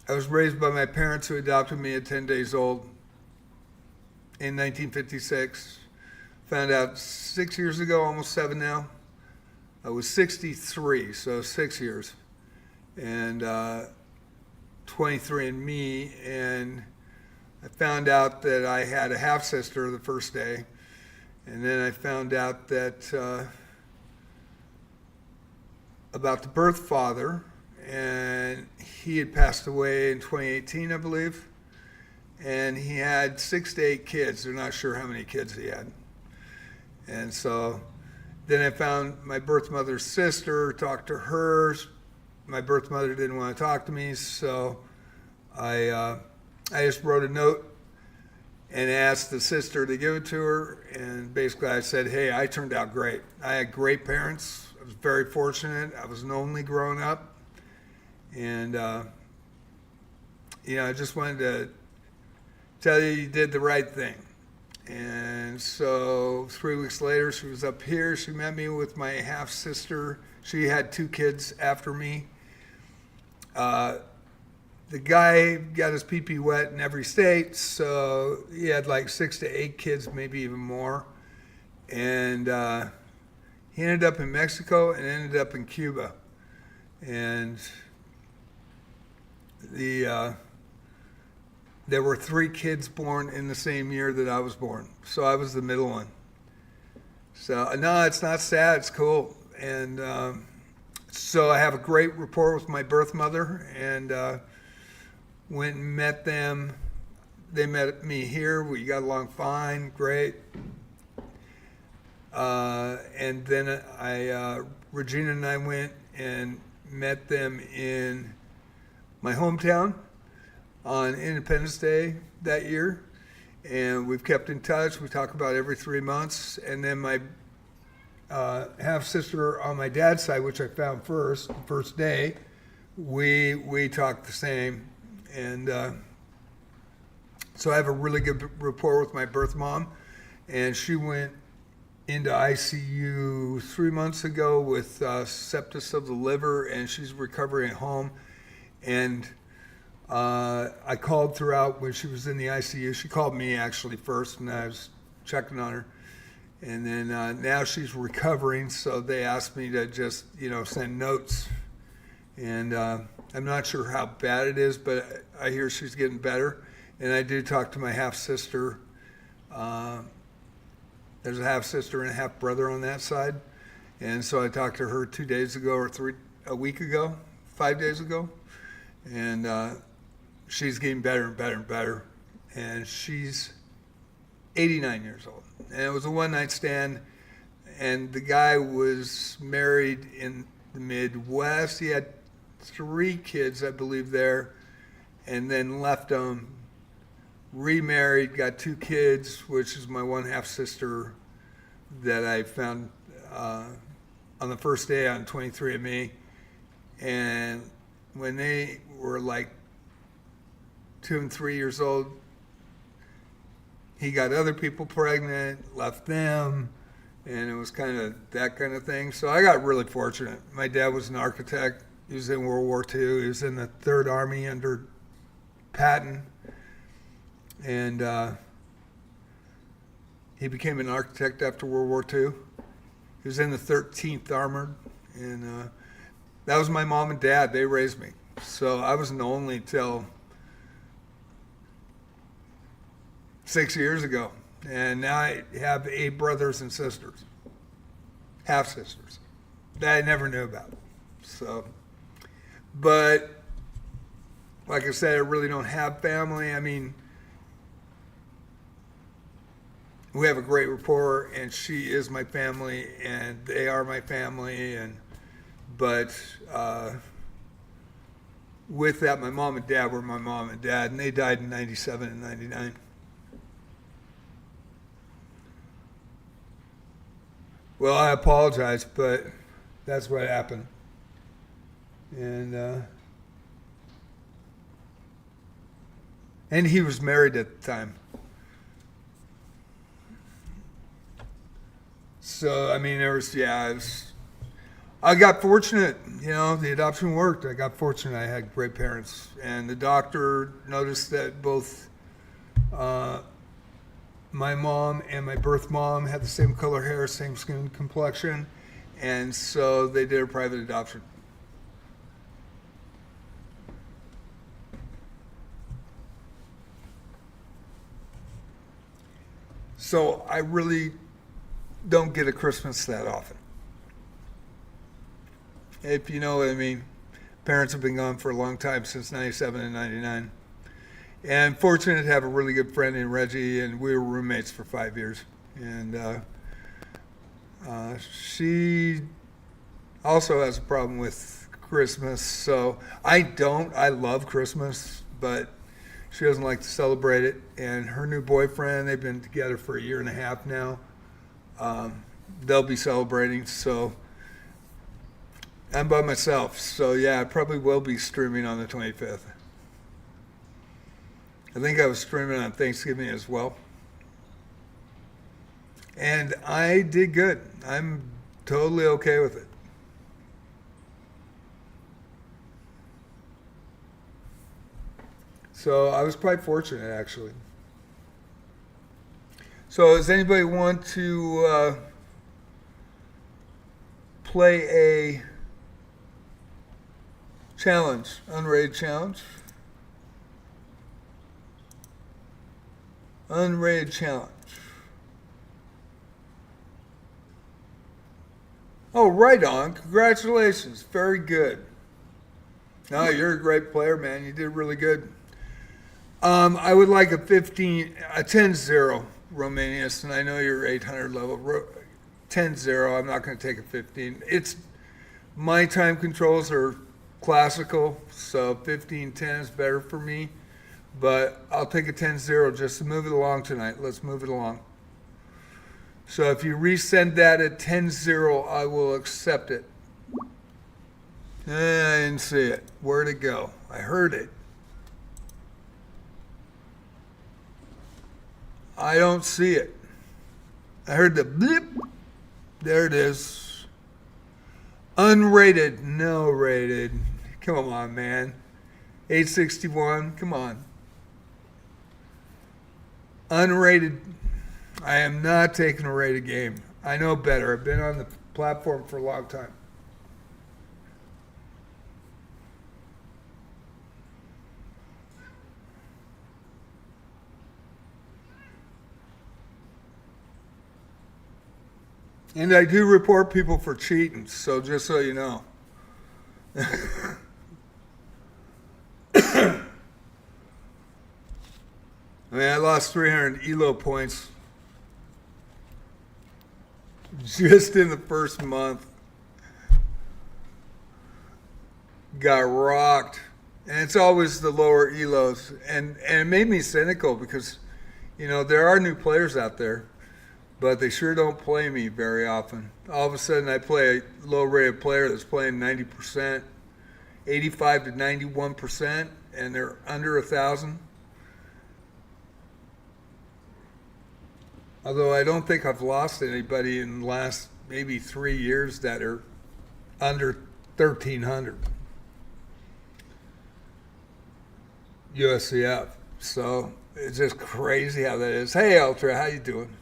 was raised by my parents who adopted me at 10 days old in 1956. Found out 6 years ago, almost 7 now. I was 63, so 6 years. And 23andMe, and I found out that I had a half-sister the first day. And then I found out that about the birth father, and he had passed away in 2018, I believe. And he had 6 to 8 kids. They're not sure how many kids he had. And so then I found my birth mother's sister, talked to her. My birth mother didn't want to talk to me, so I just wrote a note and asked the sister to give it to her. And basically I said, hey, I turned out great. I had great parents. I was very fortunate. I was an only growing up. And, I just wanted to tell you did the right thing. And so 3 weeks later, she was up here. She met me with my half-sister. She had 2 kids after me. The guy got his pee-pee wet in every state, so he had like 6 to 8 kids, maybe even more. And he ended up in Mexico and ended up in Cuba. And there were 3 kids born in the same year that I was born. So I was the middle one. So no, it's not sad, it's cool. And so I have a great rapport with my birth mother, and went and met them. They met me here. We got along fine, great. And then Regina and I went and met them in my hometown on Independence Day that year. And we've kept in touch. We talk about every 3 months. And then my half-sister on my dad's side, which I found first day, we talked the same. And so I have a really good rapport with my birth mom. And she went into ICU 3 months ago with sepsis of the liver, and she's recovering at home. And I called throughout when she was in the ICU. She called me actually first, and I was checking on her. And then now she's recovering, so they asked me to just, send notes. And I'm not sure how bad it is, but I hear she's getting better. And I do talk to my half-sister. There's a half-sister and a half-brother on that side. And so I talked to her 2 days ago or a week ago, 5 days ago. And she's getting better and better and better. And she's 89 years old. And it was a one-night stand. And the guy was married in the Midwest. He had 3 kids, I believe, there. And then left them, remarried, got 2 kids, which is my one half-sister that I found on the first day on 23andMe. And when they were like 2 and 3 years old, he got other people pregnant, left them, and it was kind of that kind of thing. So I got really fortunate. My dad was an architect. He was in World War II. He was in the Third Army under Patton. And he became an architect after World War II. He was in the 13th Armored. And that was my mom and dad. They raised me. So I was an only till 6 years ago. And now I have 8 brothers and sisters, half sisters, that I never knew about. So, but like I said, I really don't have family. I mean, we have a great rapport, and she is my family, and they are my family. But with that, my mom and dad were my mom and dad, and they died in '97 and '99. Well, I apologize, but that's what happened. And he was married at the time. So, I mean, I got fortunate, the adoption worked. I got fortunate. I had great parents. And the doctor noticed that both my mom and my birth mom had the same color hair, same skin complexion. And so they did a private adoption. So I really don't get a Christmas that often. If you know what I mean. Parents have been gone for a long time, since '97 and '99. And fortunate to have a really good friend in Reggie, and we were roommates for 5 years. And she also has a problem with Christmas. So I don't. I love Christmas, but she doesn't like to celebrate it. And her new boyfriend, they've been together for a year and a half now. They'll be celebrating. So I'm by myself. So yeah, I probably will be streaming on the 25th. I think I was streaming on Thanksgiving as well. And I did good. I'm totally okay with it. So I was quite fortunate, actually. So does anybody want to play a challenge, unrated challenge? Unrated challenge. Oh, right on. Congratulations. Very good. No, you're a great player, man. You did really good. I would like a 10-0 Romanius, and I know you're 800 level. 10-0. I'm not going to take a 15. My time controls are classical, so 15-10 is better for me. But I'll take a 10-0 just to move it along tonight. Let's move it along. So if you resend that at 10-0, I will accept it. I didn't see it. Where'd it go? I heard it. I don't see it. I heard the blip. There it is. Unrated. No rated. Come on, man. 861. Come on. Unrated. I am not taking a rated game. I know better. I've been on the platform for a long time. And I do report people for cheating, so just so you know. I mean, I lost 300 Elo points just in the first month. Got rocked. And it's always the lower Elos. And it made me cynical because, there are new players out there, but they sure don't play me very often. All of a sudden, I play a low-rated player that's playing 90%, 85 to 91%, and they're under 1,000. Although I don't think I've lost anybody in the last maybe 3 years that are under 1,300 USCF. So it's just crazy how that is. Hey, Ultra, how you doing?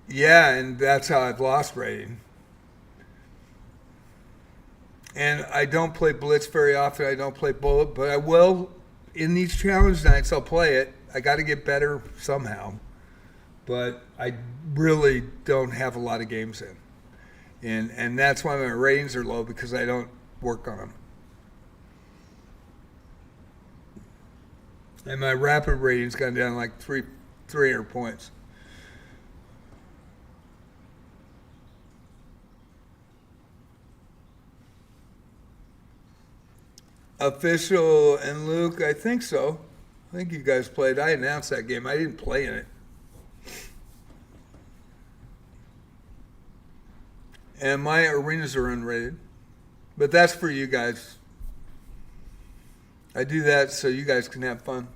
Yeah, and that's how I've lost rating. And I don't play Blitz very often. I don't play Bullet, but I will in these challenge nights. I'll play it. I got to get better somehow, but I really don't have a lot of games in, and that's why my ratings are low because I don't work on them. And my rapid rating's gone down like 300 points. Official and Luke, I think so. I think you guys played. I announced that game. I didn't play in it. And my arenas are unrated. But that's for you guys. I do that so you guys can have fun.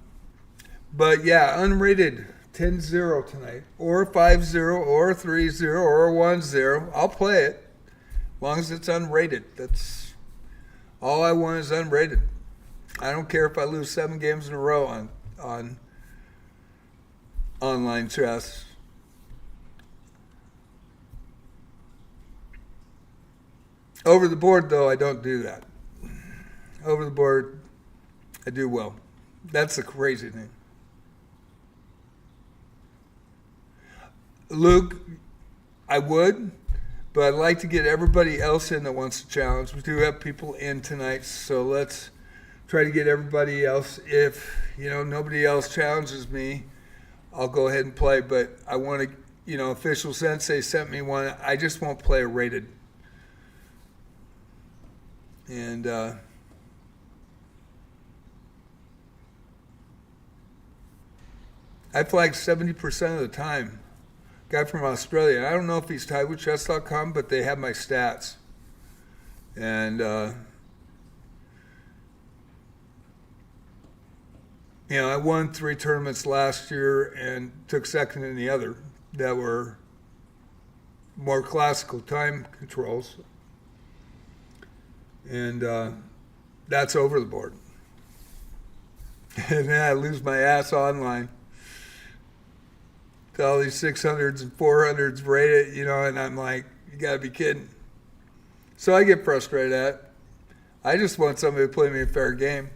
But yeah, unrated 10-0 tonight. Or 5-0 or 3-0 or 1-0. I'll play it. As long as it's unrated. That's all I want is unrated. I don't care if I lose 7 games in a row on online chess. Over the board, though, I don't do that. Over the board, I do well. That's the crazy thing. Luke, I would. But I'd like to get everybody else in that wants to challenge. We do have people in tonight, so let's try to get everybody else. If, nobody else challenges me, I'll go ahead and play. But I want to, Official Sensei sent me one. I just won't play a rated. And I flag 70% of the time. Guy from Australia. I don't know if he's tied with chess.com, but they have my stats. And, I won 3 tournaments last year and took second in the other that were more classical time controls. And that's over the board. And then I lose my ass online. All these 600s and 400s rated, and I'm like, you gotta be kidding. So I get frustrated at it. I just want somebody to play me a fair game.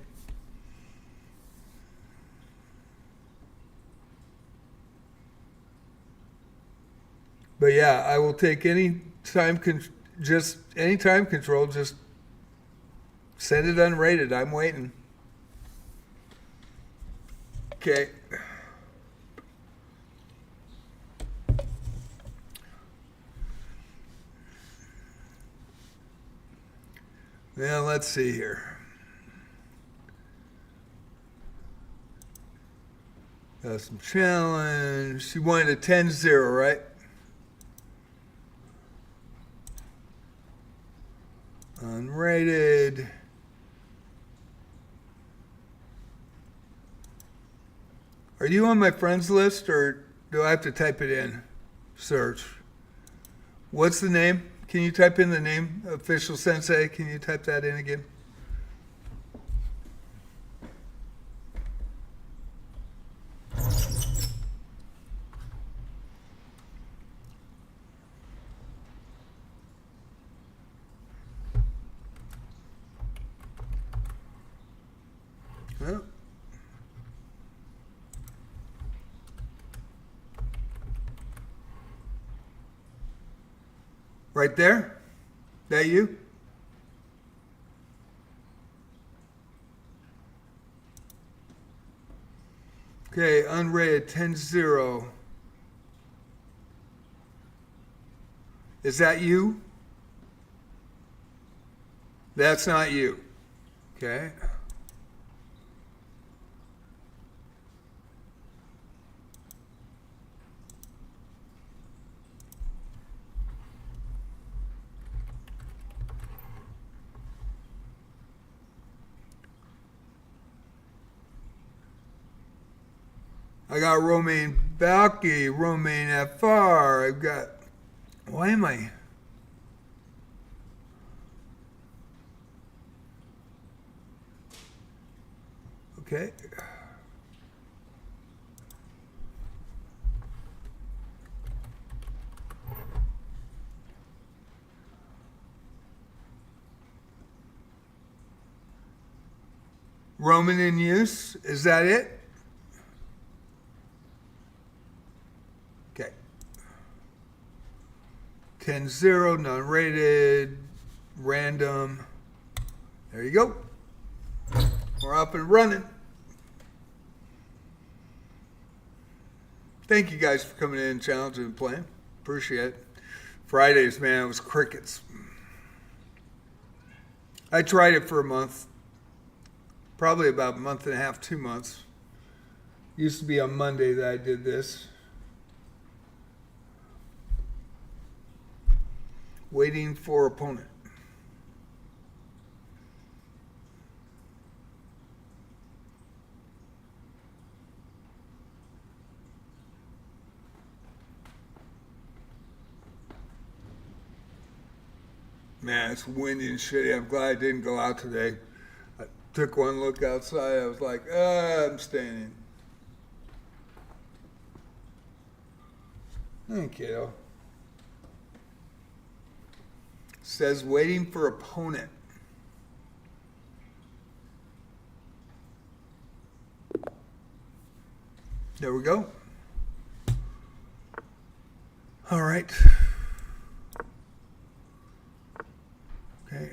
But yeah, I will take any time control, just send it unrated. I'm waiting. Okay. Now, let's see here. Got some challenge. She wanted a 10-0, right? Unrated. Are you on my friends list, or do I have to type it in? Search. What's the name? Can you type in the name, Official Sensei? Can you type that in again? Well, right there? That you? Okay, unrated 10-0. Is that you? That's not you. Okay. I got Romaine Balky, Romaine FR. I've got, why am I? Okay. Roman in use, is that it? Okay. 10-0, non-rated, random. There you go. We're up and running. Thank you guys for coming in, challenging, and playing. Appreciate it. Fridays, man, it was crickets. I tried it for a month. Probably about a month and a half, 2 months. Used to be on Monday that I did this. Waiting for opponent. Man, it's windy and shitty. I'm glad I didn't go out today. I took one look outside. I was like, I'm staying in. Hey, kiddo. Says waiting for opponent. There we go. All right. Okay.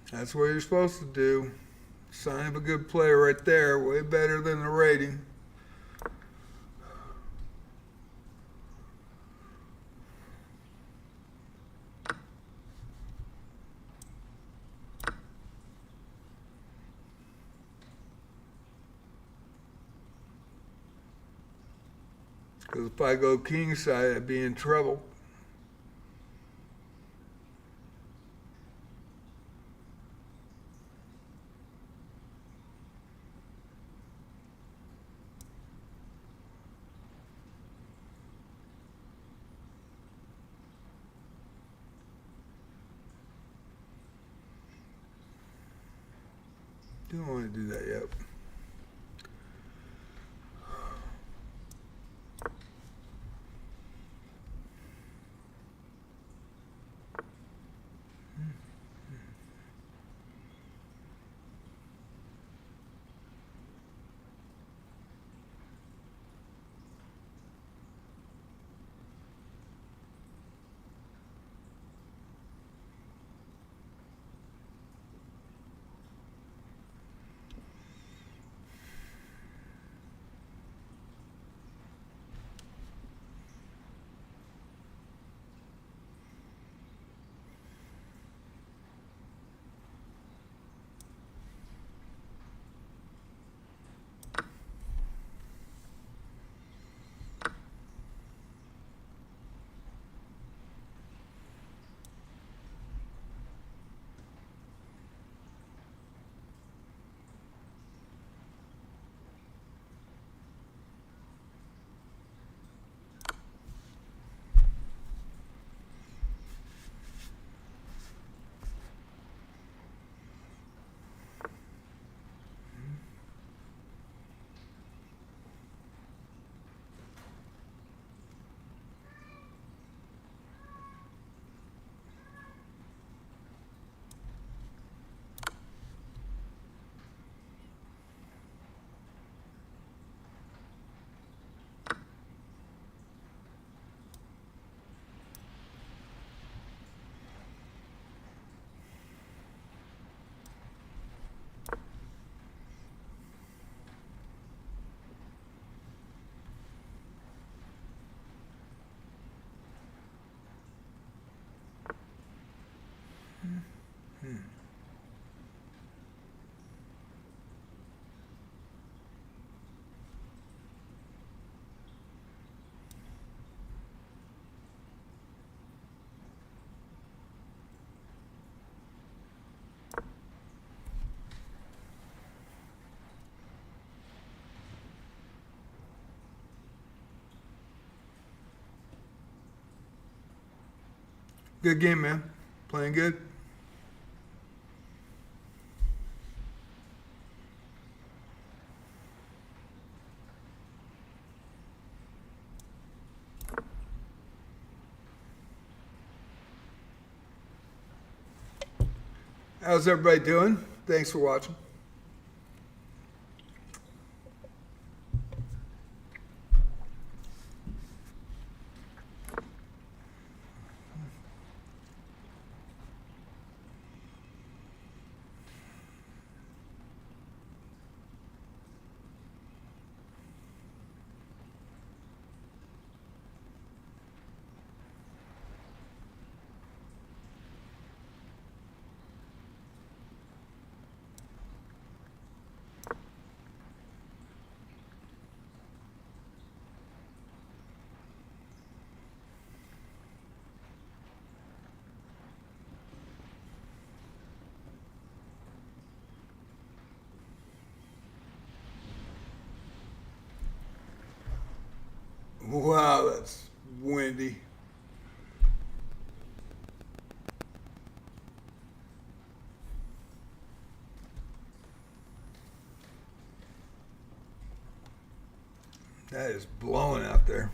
That's what you're supposed to do. Sign of a good player right there. Way better than the rating. Because if I go king side, I'd be in trouble. Don't want to do that yet. Good game, man. Playing good. How's everybody doing? Thanks for watching. Wow, that's windy. That is blowing out there.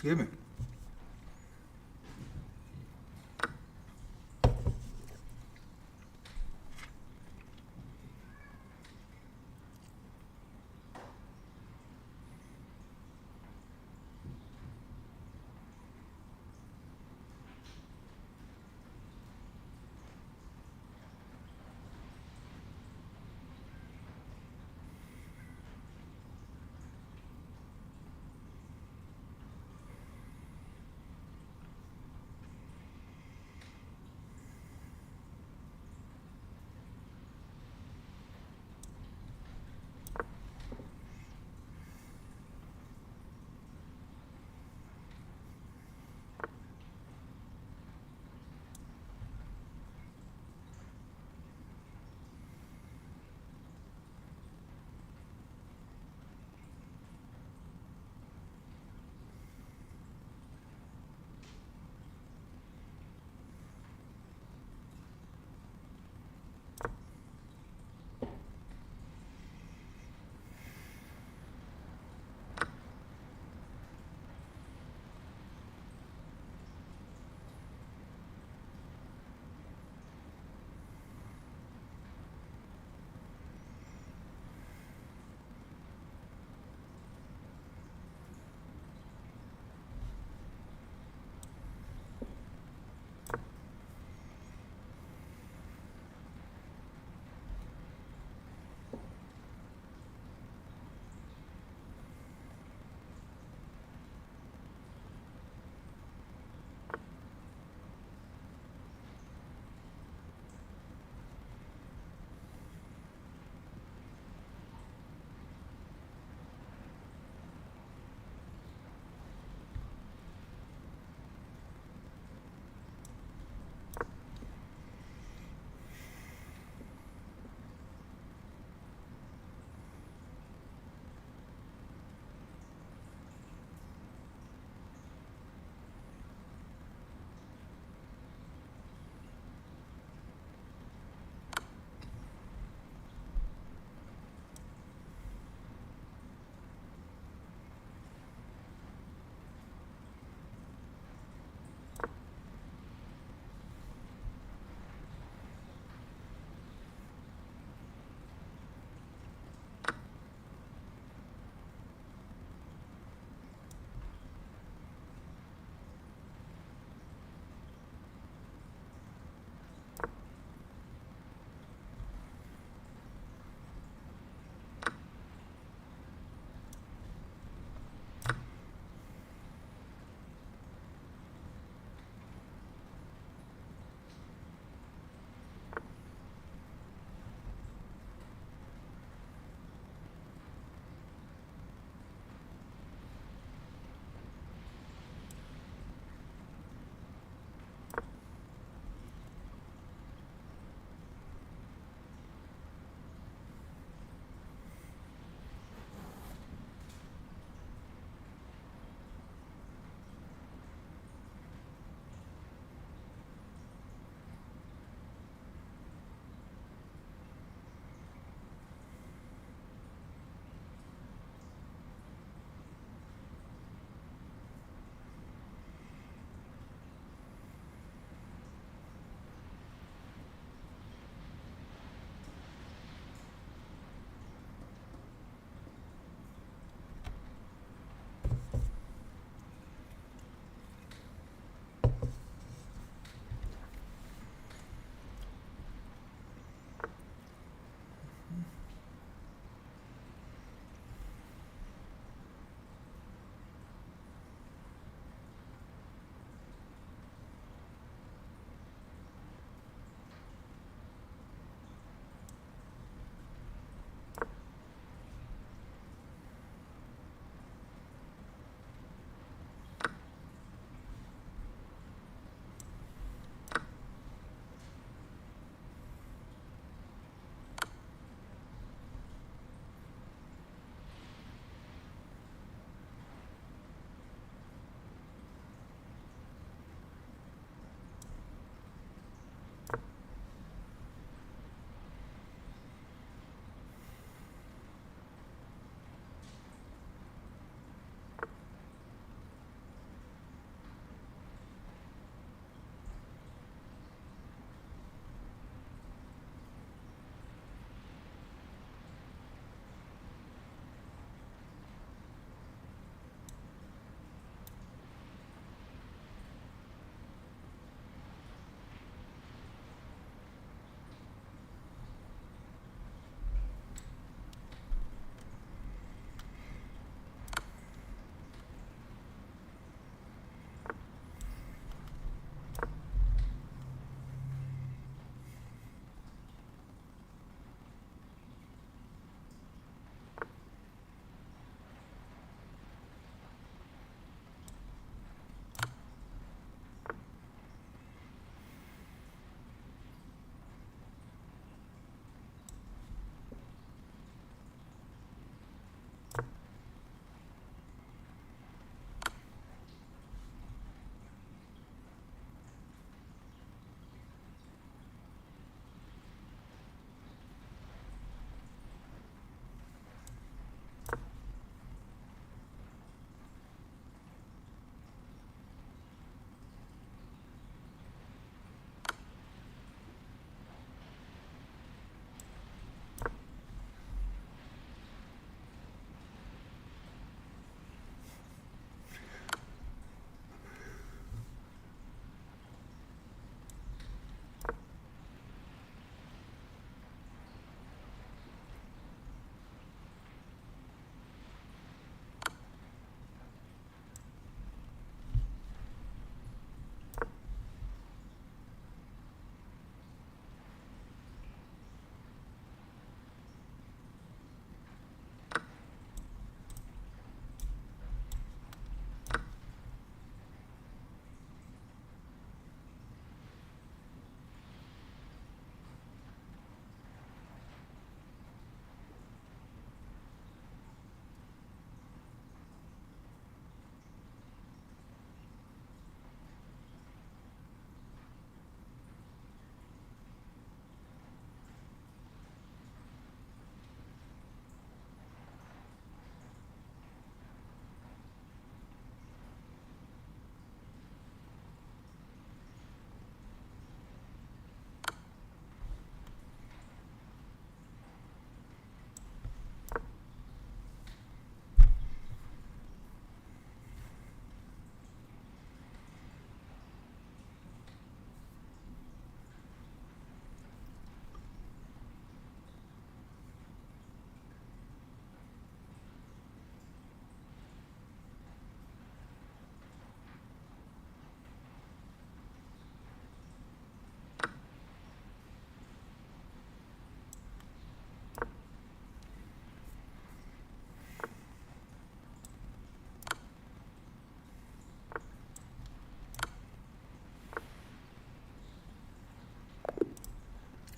Excuse me.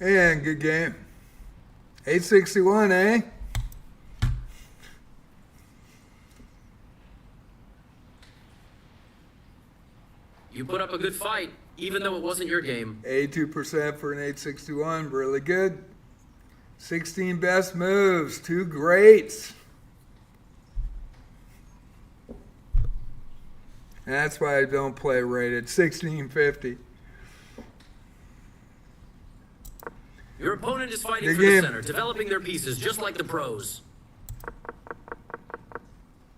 And good game. 861, eh? You put up a good fight, even though it wasn't your game. 82% for an 861. Really good. 16 best moves. 2 greats. And that's why I don't play rated. 1650. Your opponent is fighting Good for game. the center, developing their pieces, just like the pros.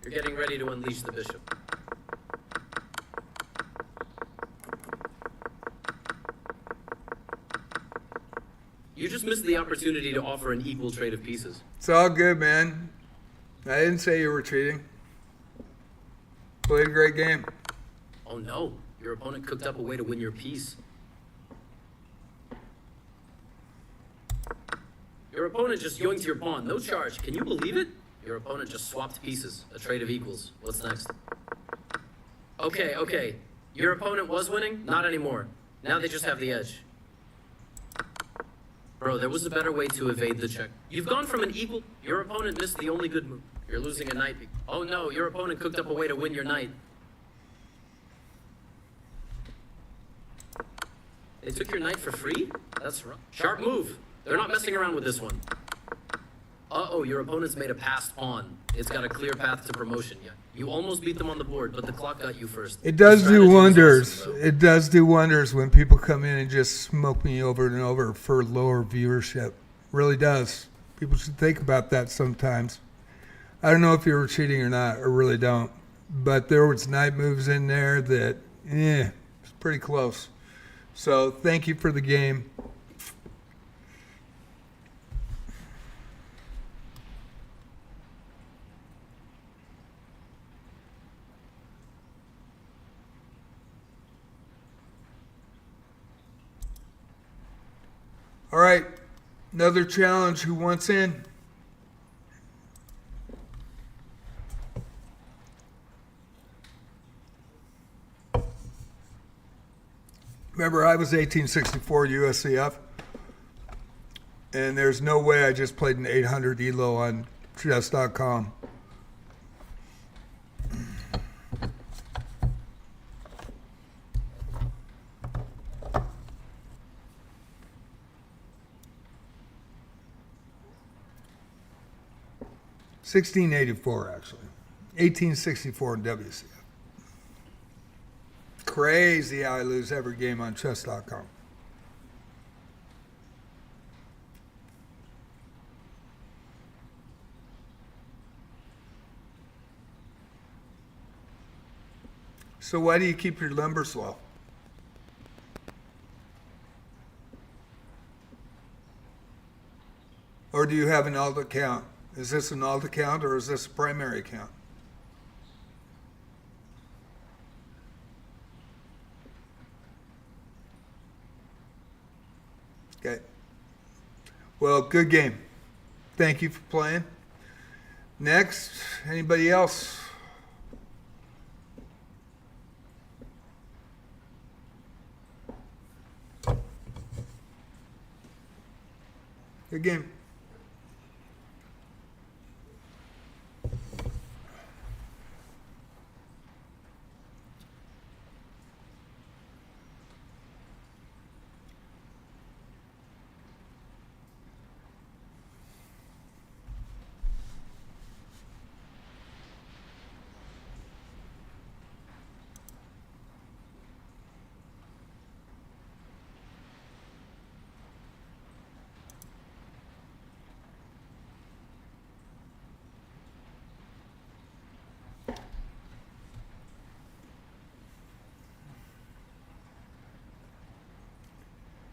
You're getting ready to unleash the bishop. You just missed the opportunity to offer an equal trade of pieces. It's all good, man. I didn't say you were cheating. Played a great game. Oh no, your opponent cooked up a way to win your piece. Your opponent just yoinked your pawn, no charge. Can you believe it? Your opponent just swapped pieces, a trade of equals. What's next? Okay. Your opponent was winning? Not anymore. Now they just have the edge. Bro, there was a better way to evade the check. You've gone from an equal... Your opponent missed the only good move. You're losing a knight. Oh no, your opponent cooked up a way to win your knight. They took your knight for free? That's wrong. Sharp move. They're not messing around with this one. Uh-oh, your opponent's made a passed pawn. It's got a clear path to promotion. Yeah. You almost beat them on the board, but the clock got you first. It does The do strategy was wonders. awesome, though. It does do wonders when people come in and just smoke me over and over for lower viewership. Really does. People should think about that sometimes. I don't know if you were cheating or not. I really don't. But there was knight moves in there that, it's pretty close. So thank you for the game. All right, another challenge. Who wants in? Remember, I was 1864 USCF, and there's no way I just played an 800 Elo on chess.com. $16.84 actually, 1864 in WCF. Crazy how I lose every game on chess.com. So why do you keep your numbers low? Or do you have an alt account? Is this an alt account or is this a primary account? Okay. Well, good game. Thank you for playing. Next, anybody else? Good game.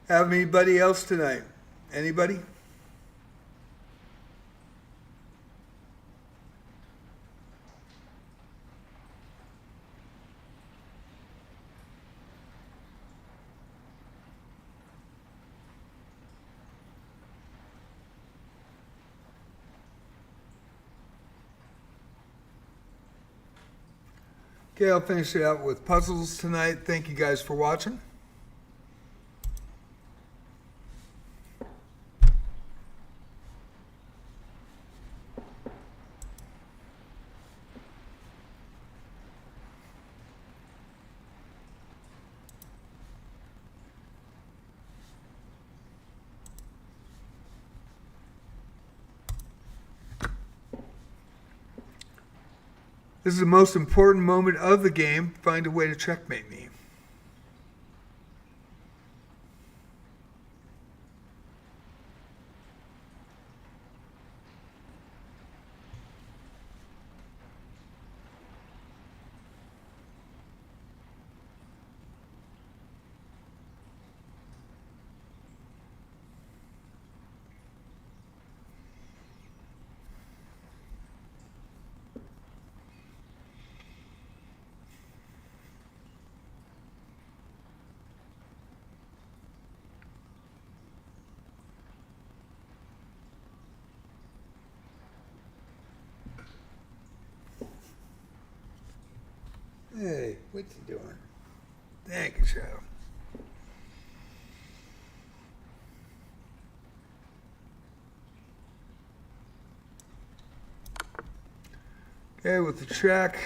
Have anybody else tonight? Anybody? Okay, I'll finish it out with puzzles tonight. Thank you guys for watching. This is the most important moment of the game. Find a way to checkmate me. Hey, what you doing? Thank you, Shadow. Okay, with the check.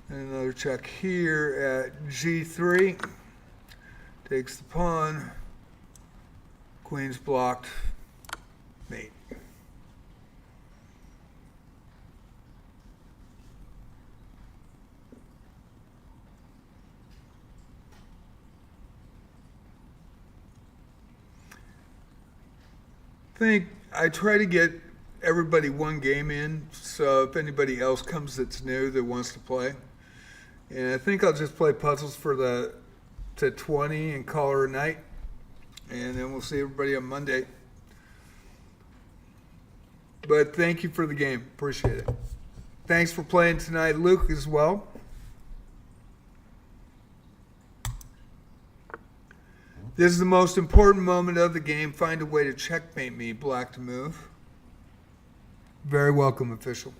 And another check here at G3. Takes the pawn. Queen's blocked. Mate. I try to get everybody one game in, so if anybody else comes that's new that wants to play. And I think I'll just play puzzles for to 20 and call her a night. And then we'll see everybody on Monday. But thank you for the game. Appreciate it. Thanks for playing tonight, Luke, as well. This is the most important moment of the game. Find a way to checkmate me. Black to move. Very welcome, official.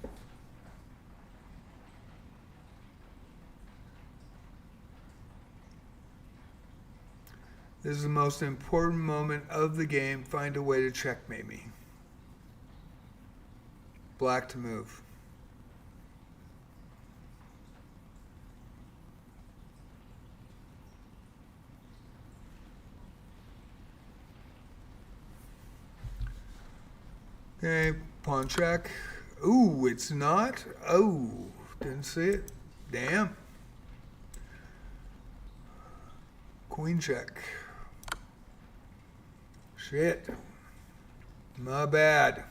This is the most important moment of the game. Find a way to checkmate me. Black to move. Okay, pawn check. Ooh, it's not. Oh, didn't see it. Damn. Queen check. Shit. My bad.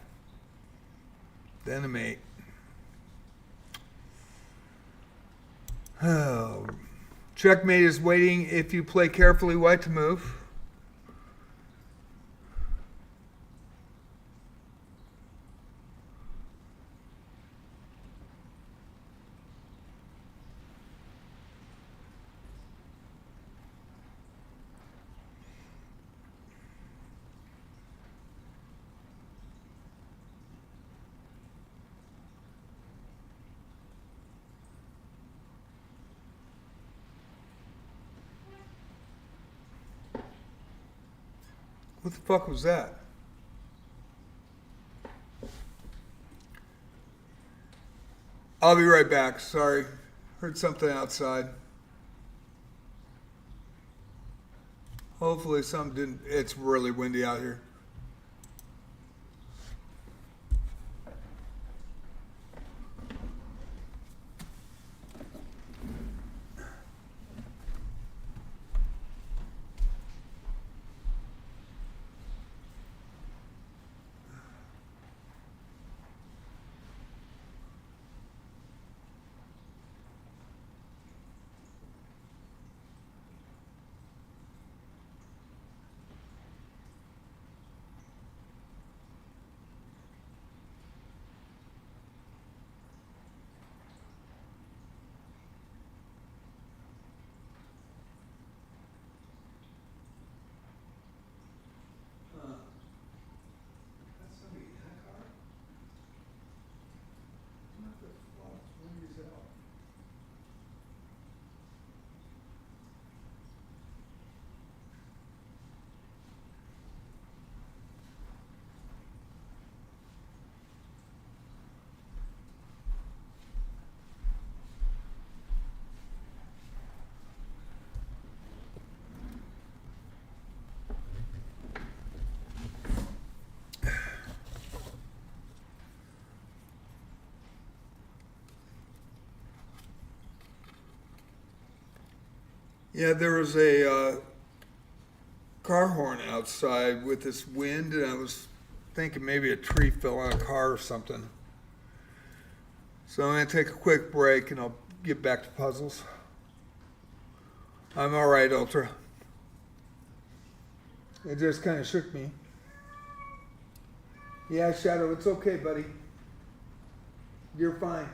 Then a mate. Oh. Checkmate is waiting if you play carefully. White to move. What the fuck was that? I'll be right back. Sorry. Heard something outside. Hopefully some didn't. It's really windy out here. Yeah, there was a car horn outside with this wind, and I was thinking maybe a tree fell on a car or something. So I'm going to take a quick break, and I'll get back to puzzles. I'm all right, Ultra. It just kind of shook me. Yeah, Shadow, it's okay, buddy. You're fine.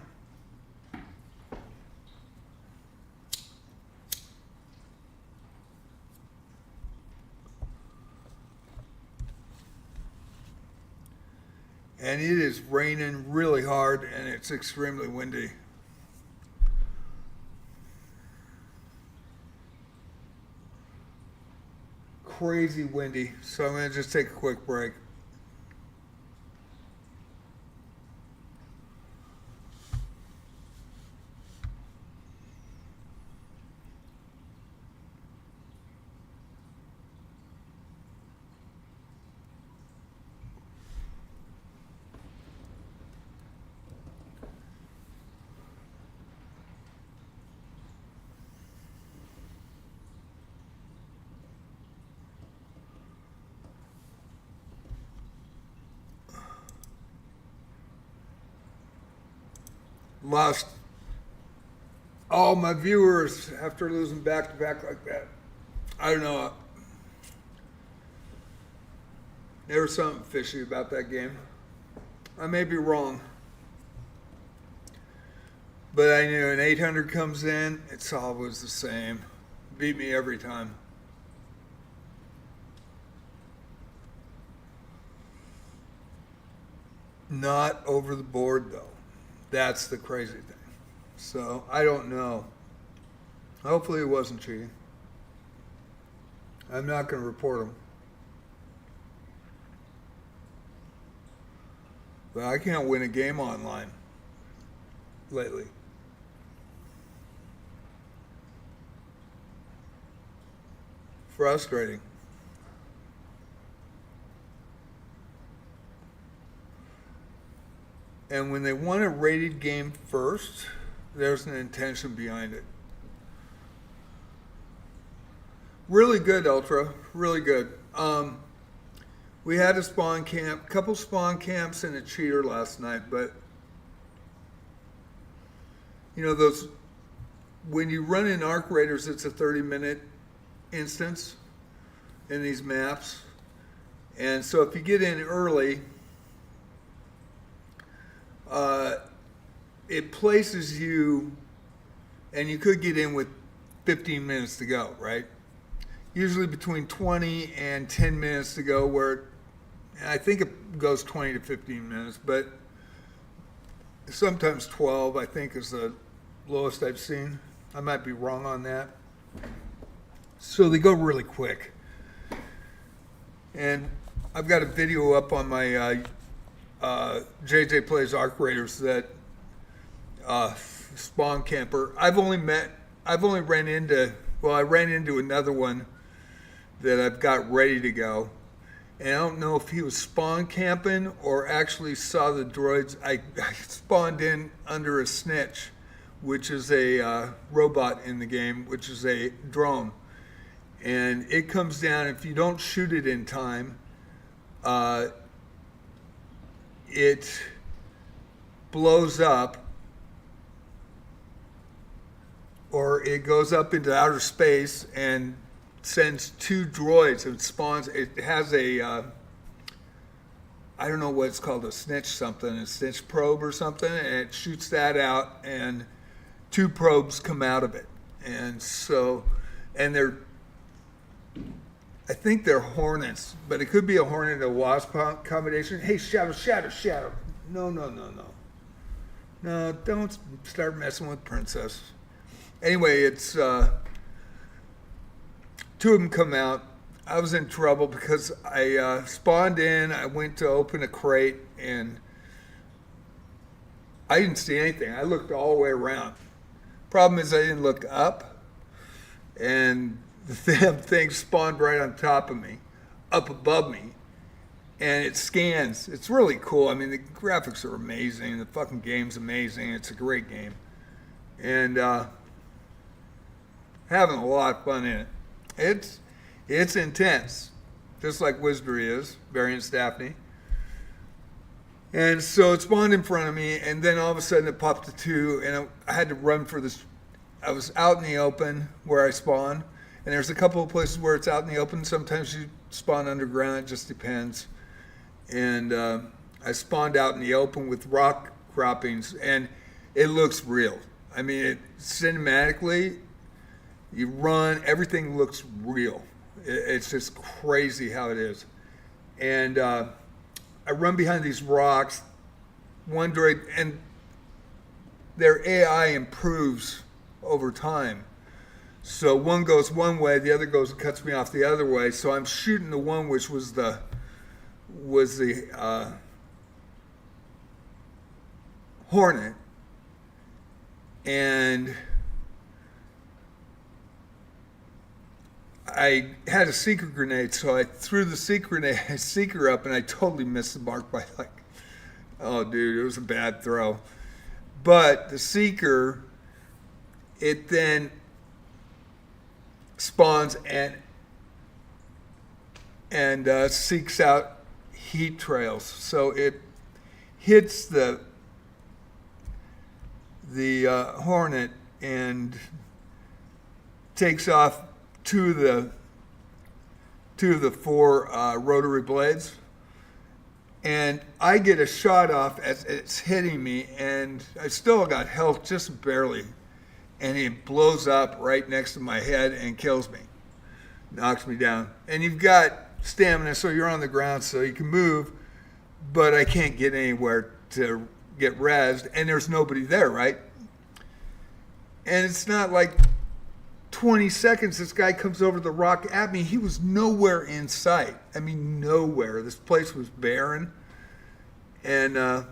And it is raining really hard, and it's extremely windy. Crazy windy, so I'm going to just take a quick break. Lost all my viewers after losing back to back like that. I don't know. There was something fishy about that game. I may be wrong. But I knew an 800 comes in, it's always the same. Beat me every time. Not over the board though. That's the crazy thing. So I don't know. Hopefully it wasn't cheating. I'm not going to report them. But I can't win a game online lately. Frustrating. And when they want a rated game first, there's an intention behind it. Really good, Ultra. Really good. We had a spawn camp, couple spawn camps and a cheater last night, but you know those, when you run in Arc Raiders, it's a 30-minute instance in these maps. And so if you get in early, it places you, and you could get in with 15 minutes to go, right? Usually between 20 and 10 minutes to go, where I think it goes 20 to 15 minutes, but sometimes 12, I think, is the lowest I've seen. I might be wrong on that. So they go really quick. And I've got a video up on my JJ Plays Arc Raiders that spawn camper. I ran into another one that I've got ready to go. And I don't know if he was spawn camping or actually saw the droids. I spawned in under a snitch, which is a robot in the game, which is a drone. And it comes down, if you don't shoot it in time, it blows up, or it goes up into outer space and sends two droids and spawns. It has a, I don't know what it's called, a snitch probe or something, and it shoots that out, and two probes come out of it. And so, and I think they're Hornets, but it could be a Hornet and a Wasp combination. Hey, Shadow. No, don't start messing with Princess. Anyway, it's, two of them come out. I was in trouble because I spawned in, I went to open a crate, and I didn't see anything. I looked all the way around. Problem is I didn't look up, and the damn thing spawned right on top of me, up above me, and it scans. It's really cool. I mean, the graphics are amazing. The fucking game's amazing. It's a great game. And having a lot of fun in it. It's intense, just like Wizardry is, Variance Daphne. And so it spawned in front of me, and then all of a sudden it popped to 2, and I had to run for this. I was out in the open where I spawn, and there's a couple of places where it's out in the open. Sometimes you spawn underground, it just depends. And I spawned out in the open with rock croppings, and it looks real. I mean, cinematically, you run, everything looks real. It's just crazy how it is. And I run behind these rocks, one droid, and their AI improves over time. So one goes one way, the other goes and cuts me off the other way. So I'm shooting the one which was the Hornet, and I had a seeker grenade, so I threw the seeker up, and I totally missed the mark by like, oh dude, it was a bad throw. But the seeker, it then spawns and seeks out heat trails. So it hits the Hornet and takes off two of the 4 rotary blades, and I get a shot off as it's hitting me, and I still got health just barely, and it blows up right next to my head and kills me, knocks me down. And you've got stamina, so you're on the ground, so you can move, but I can't get anywhere to get rezzed, and there's nobody there, right? And it's not like 20 seconds, this guy comes over the rock at me. He was nowhere in sight. I mean, nowhere. This place was barren. And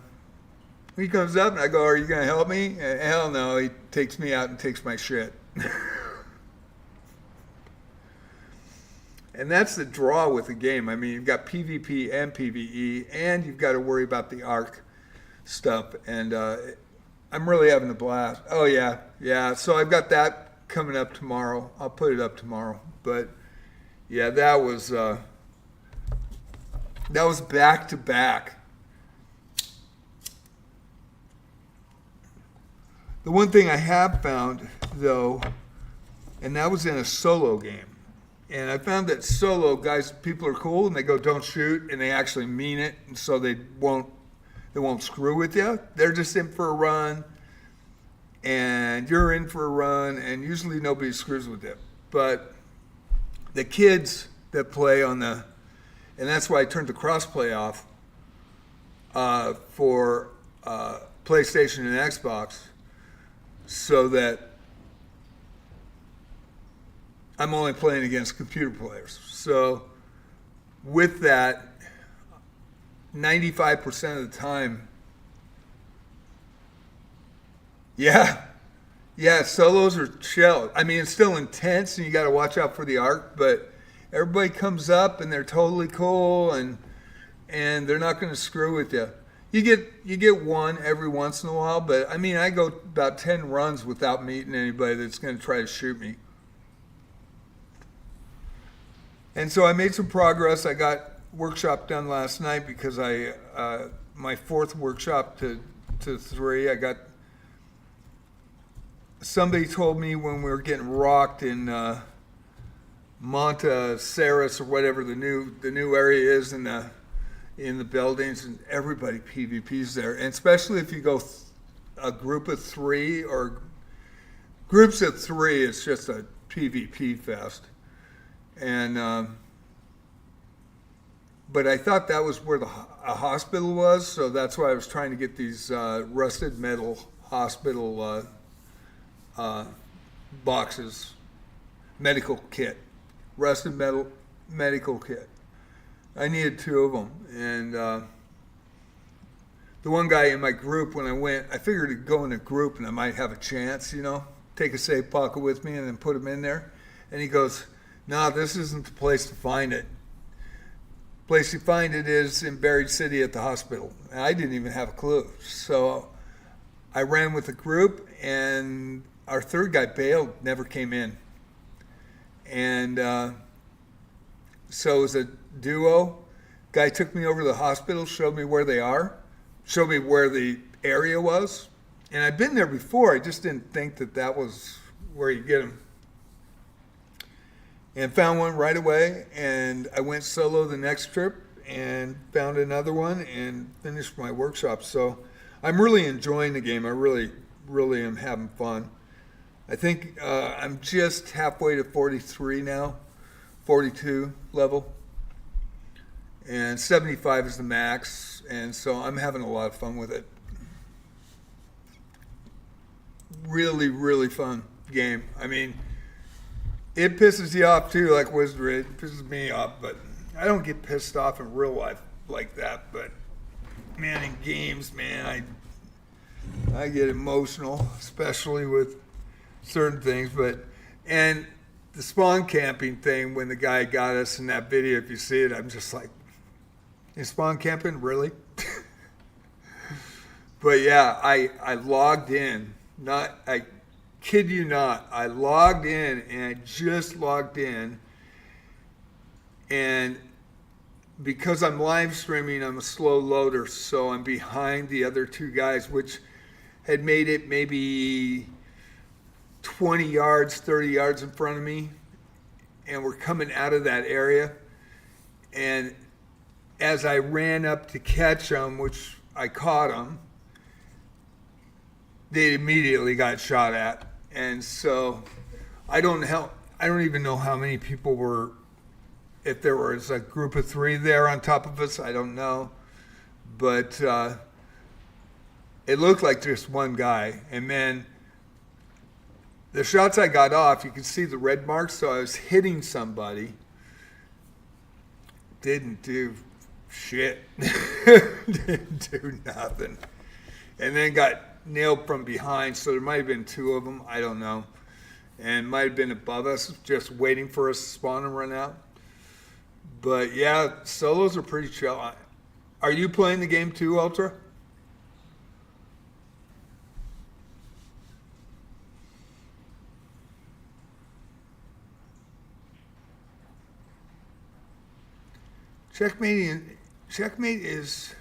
he comes up, and I go, are you going to help me? And hell no. He takes me out and takes my shit. And that's the draw with the game. I mean, you've got PvP and PvE, and you've got to worry about the ARC stuff. And I'm really having a blast. Oh, yeah. So I've got that coming up tomorrow. I'll put it up tomorrow. But yeah, that was back to back. The one thing I have found though, and that was in a solo game, and I found that solo guys, people are cool and they go don't shoot, and they actually mean it, and so they won't screw with you. They're just in for a run, and you're in for a run, and usually nobody screws with it. But the kids that play on and that's why I turned the crossplay off for PlayStation and Xbox, so that I'm only playing against computer players. So with that, 95% of the time, yeah, solos are chill. I mean, it's still intense, and you got to watch out for the arc, but everybody comes up, and they're totally cool, and they're not going to screw with you. You get one every once in a while, but I mean, I go about 10 runs without meeting anybody that's going to try to shoot me. And so I made some progress. I got workshop done last night because my 4th workshop to 3. I got. Somebody told me when we were getting rocked in Monta Ceres or whatever the new area is in the buildings, and everybody PvPs there, and especially if you go a group of 3 or groups of 3, it's just a PvP fest. And but I thought that was where a hospital was, so that's why I was trying to get these rusted metal hospital boxes, medical kit, rusted metal medical kit. I needed 2 of them, and the one guy in my group, when I went, I figured to go in a group and I might have a chance, take a safe pocket with me and then put them in there. And he goes, "No, this isn't the place to find it. Place you find it is in Buried City at the hospital." And I didn't even have a clue. So I ran with the group, and our 3rd guy bailed, never came in. And so it was a duo. Guy took me over to the hospital, showed me where they are, showed me where the area was. And I'd been there before. I just didn't think that that was where you get them. And found one right away. And I went solo the next trip and found another one and finished my workshop. So I'm really enjoying the game. I really, really am having fun. I think I'm just halfway to 43 now, 42 level. And 75 is the max. And so I'm having a lot of fun with it. Really, really fun game. I mean, it pisses you off too, like Wizardry. It pisses me off, but I don't get pissed off in real life like that. But man, in games, man, I get emotional, especially with certain things. And the spawn camping thing, when the guy got us in that video, if you see it, I'm just like, is spawn camping really? But yeah, I logged in. I kid you not, I logged in and I just logged in, and because I'm live streaming, I'm a slow loader, so I'm behind the other two guys, which had made it maybe 20 yards, 30 yards in front of me, and we're coming out of that area. And as I ran up to catch them, which I caught them, they immediately got shot at. And so I don't even know how many people were, if there was a group of 3 there on top of us, I don't know. But it looked like just one guy. And man, the shots I got off, you could see the red marks, so I was hitting somebody. Didn't do shit. Didn't do nothing. And then got nailed from behind, so there might have been 2 of them, I don't know. And might have been above us, just waiting for us to spawn and run out. But yeah, solos are pretty chill. Are you playing the game too, Ultra? Checkmate is...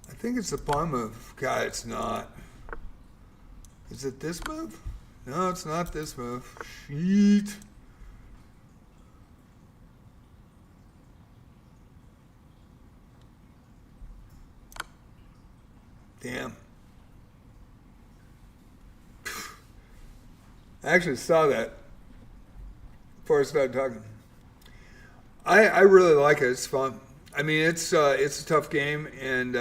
I think it's the pawn move. God, it's not. Is it this move? No, it's not this move. Shit. Damn. I actually saw that before I started talking. I really like it. It's fun. I mean, it's a tough game, and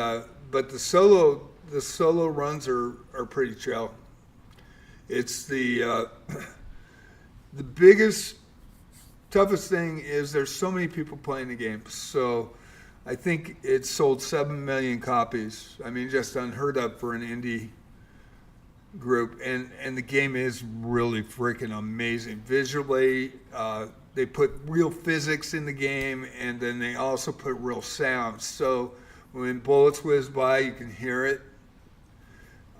but the solo runs are pretty chill. It's the biggest, toughest thing is there's so many people playing the game. So I think it sold 7 million copies. I mean, just unheard of for an indie group. And the game is really freaking amazing. Visually, they put real physics in the game, and then they also put real sounds. So when bullets whiz by, you can hear it.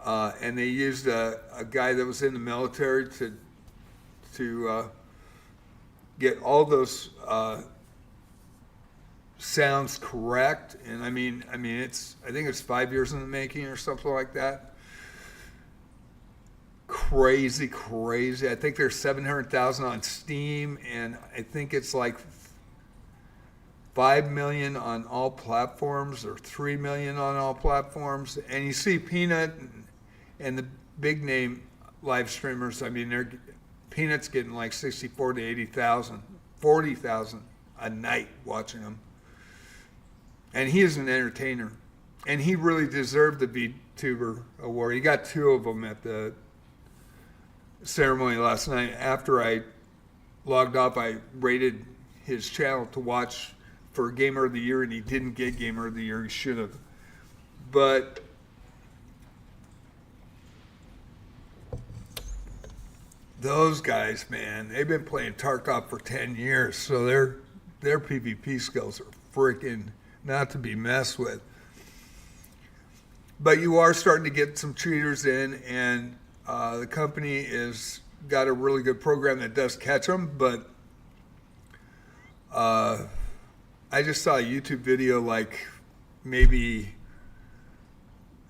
And they used a guy that was in the military to get all those sounds correct. And I mean, I think it's 5 years in the making or something like that. Crazy. I think there's 700,000 on Steam, and I think it's like 5 million on all platforms, or 3 million on all platforms. And you see Peanut and the big name live streamers. I mean, Peanut's getting like 64 to 80,000, 40,000 a night watching them. And he is an entertainer, and he really deserved the VTuber award. He got 2 of them at the ceremony last night. After I logged off, I rated his channel to watch for Gamer of the Year, and he didn't get Gamer of the Year. He should have. But those guys, man, they've been playing Tarkov for 10 years, so their PvP skills are freaking not to be messed with. But you are starting to get some cheaters in, and the company is got a really good program that does catch them. But I just saw a YouTube video, like maybe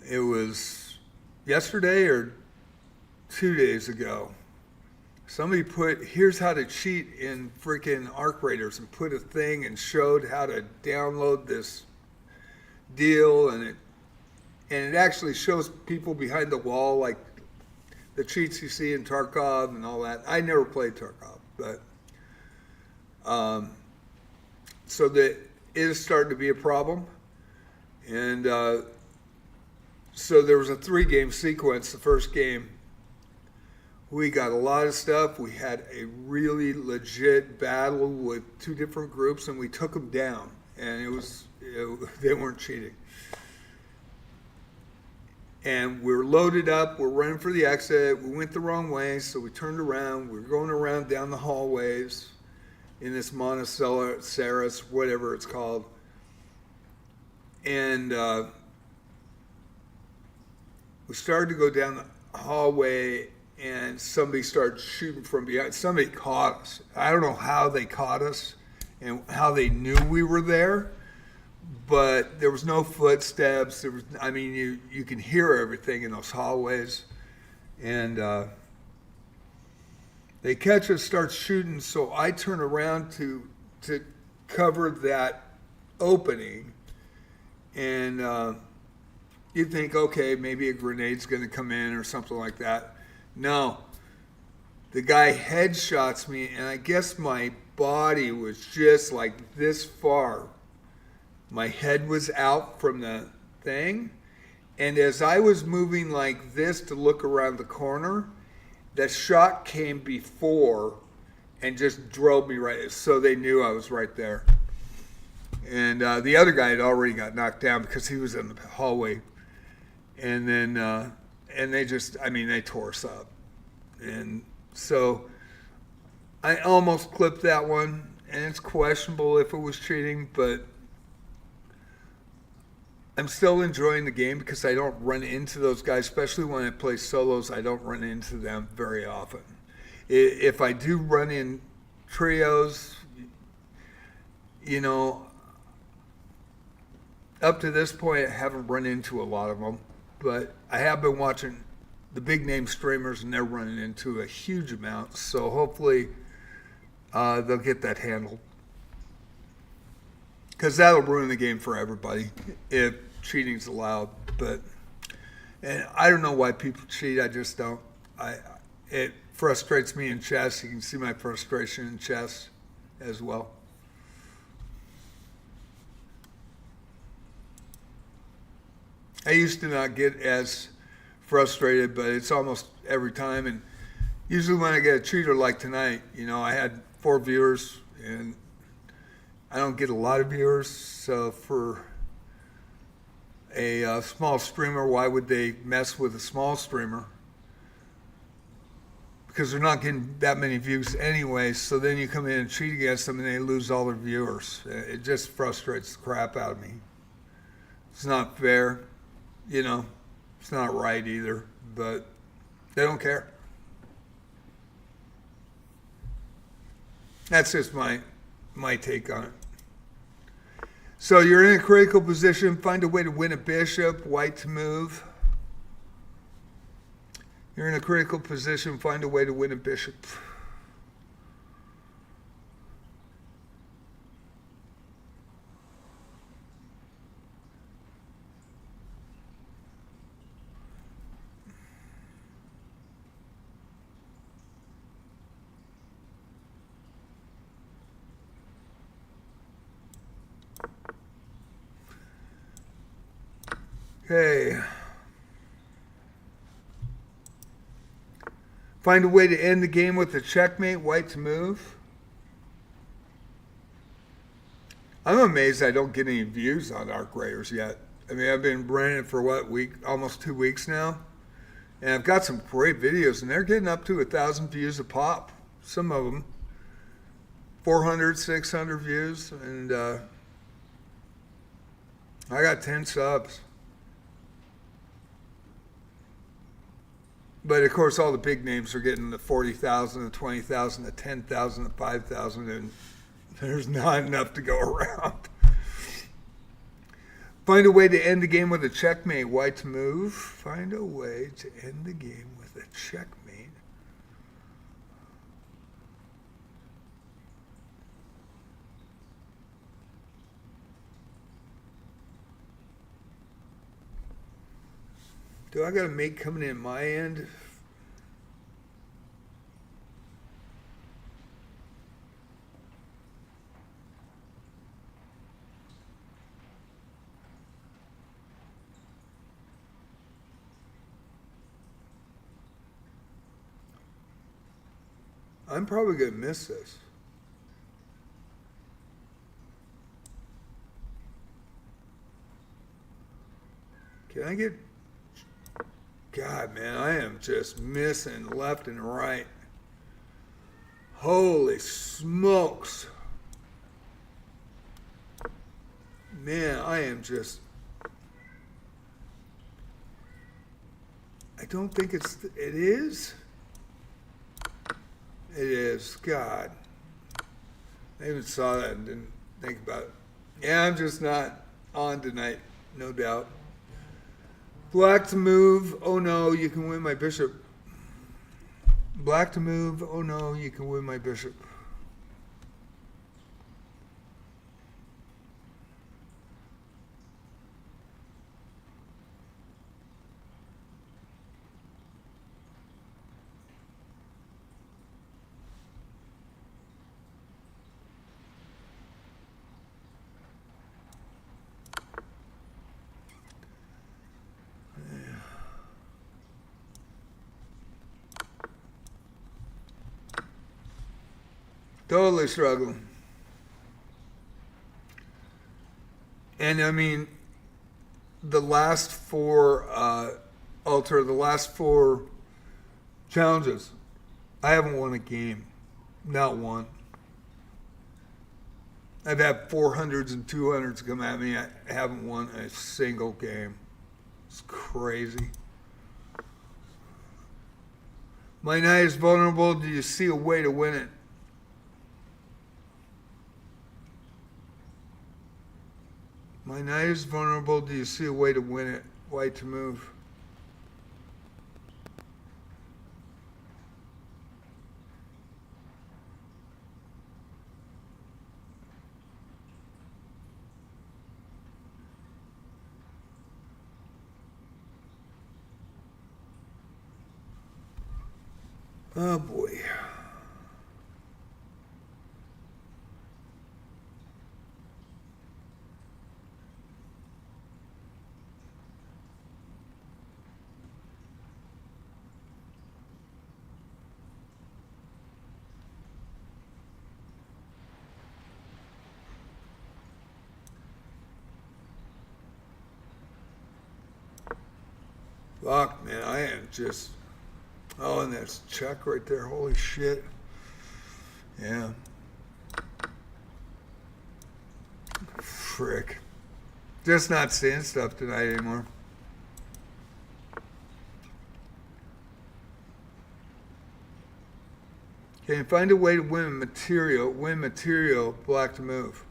it was yesterday or 2 days ago. Somebody put, here's how to cheat in freaking Arc Raiders, and put a thing and showed how to download this deal, and it actually shows people behind the wall, like the cheats you see in Tarkov and all that. I never played Tarkov, but so that it is starting to be a problem. And so there was a 3-game sequence. The first game, we got a lot of stuff. We had a really legit battle with 2 different groups, and we took them down. And they weren't cheating. And we're loaded up. We're running for the exit. We went the wrong way, so we turned around. We were going around down the hallways in this Monoceros, whatever it's called. And we started to go down the hallway, and somebody started shooting from behind. Somebody caught us. I don't know how they caught us and how they knew we were there, but there was no footsteps. There was, I mean, you can hear everything in those hallways. And they catch us, start shooting, so I turn around to cover that opening. And you'd think, okay, maybe a grenade's going to come in or something like that. No. The guy headshots me, and I guess my body was just like this far. My head was out from the thing. And as I was moving like this to look around the corner, the shot came before and just drove me right. So they knew I was right there. And the other guy had already got knocked down because he was in the hallway. And then, and they just, I mean, they tore us up. And so I almost clipped that one, and it's questionable if it was cheating, but I'm still enjoying the game because I don't run into those guys, especially when I play solos. I don't run into them very often. If I do run in trios, you know, up to this point, I haven't run into a lot of them, but I have been watching the big name streamers, and they're running into a huge amount. So hopefully they'll get that handled, because that'll ruin the game for everybody if cheating's allowed. And I don't know why people cheat. I just don't. It frustrates me in chess. You can see my frustration in chess as well. I used to not get as frustrated, but it's almost every time. And usually when I get a cheater like tonight, you know, I had 4 viewers, and I don't get a lot of viewers. So for a small streamer, why would they mess with a small streamer? Because they're not getting that many views anyway. So then you come in and cheat against them, and they lose all their viewers. It just frustrates the crap out of me. It's not fair, you know. It's not right either, but they don't care. That's just my take on it. So you're in a critical position. Find a way to win a bishop. White to move. You're in a critical position. Find a way to win a bishop. Okay. Find a way to end the game with a checkmate. White to move. I'm amazed I don't get any views on Arc Raiders yet. I mean, I've been running it for what, almost 2 weeks now, And I've got some great videos, and they're getting up to 1,000 views a pop. Some of them 400, 600 views, and I got 10 subs. But of course, all the big names are getting the 40,000, the 20,000, the 10,000, the 5,000, and there's not enough to go around. Find a way to end the game with a checkmate. White to move. Find a way to end the game with a checkmate. Do I got a mate coming in my end? I'm probably going to miss this. Can I get... God, man, I am just missing left and right. Holy smokes. Man, I am just... I don't think it is. It is. God. I even saw that and didn't think about it. Yeah, I'm just not on tonight, no doubt. Black to move. Oh no, you can win my bishop. Black to move. Oh no, you can win my bishop. Totally struggling. And I mean, the last four the last four challenges, I haven't won a game. Not one. I've had 400s and 200s come at me. I haven't won a single game. It's crazy. My knight is vulnerable. Do you see a way to win it? My knight is vulnerable. Do you see a way to win it? White to move. Oh boy. Fuck, man, I am just... Oh, and that's check right there. Holy shit. Yeah. Frick. Just not seeing stuff tonight anymore. Can you find a way to win material, black to move?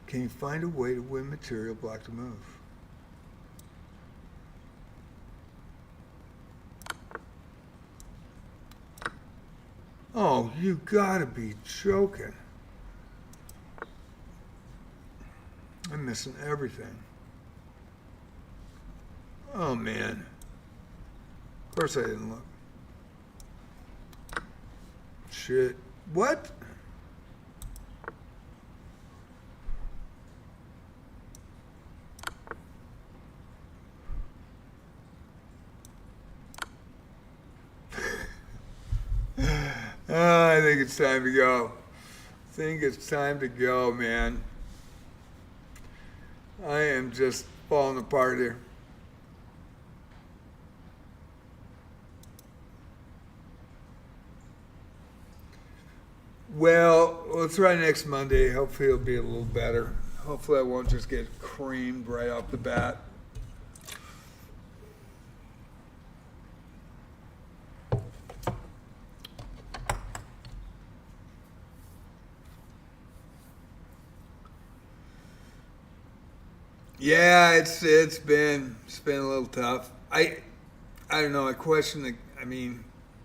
Can you find a way to win material, black to move? Oh, you gotta be joking. I'm missing everything. Oh, man. Of course I didn't look. Shit. What? I think it's time to go. I think it's time to go, man. I am just falling apart here. Well, let's try next Monday. Hopefully it'll be a little better. Hopefully I won't just get creamed right off the bat. Yeah, it's been a little tough. I don't know. I question the. I mean,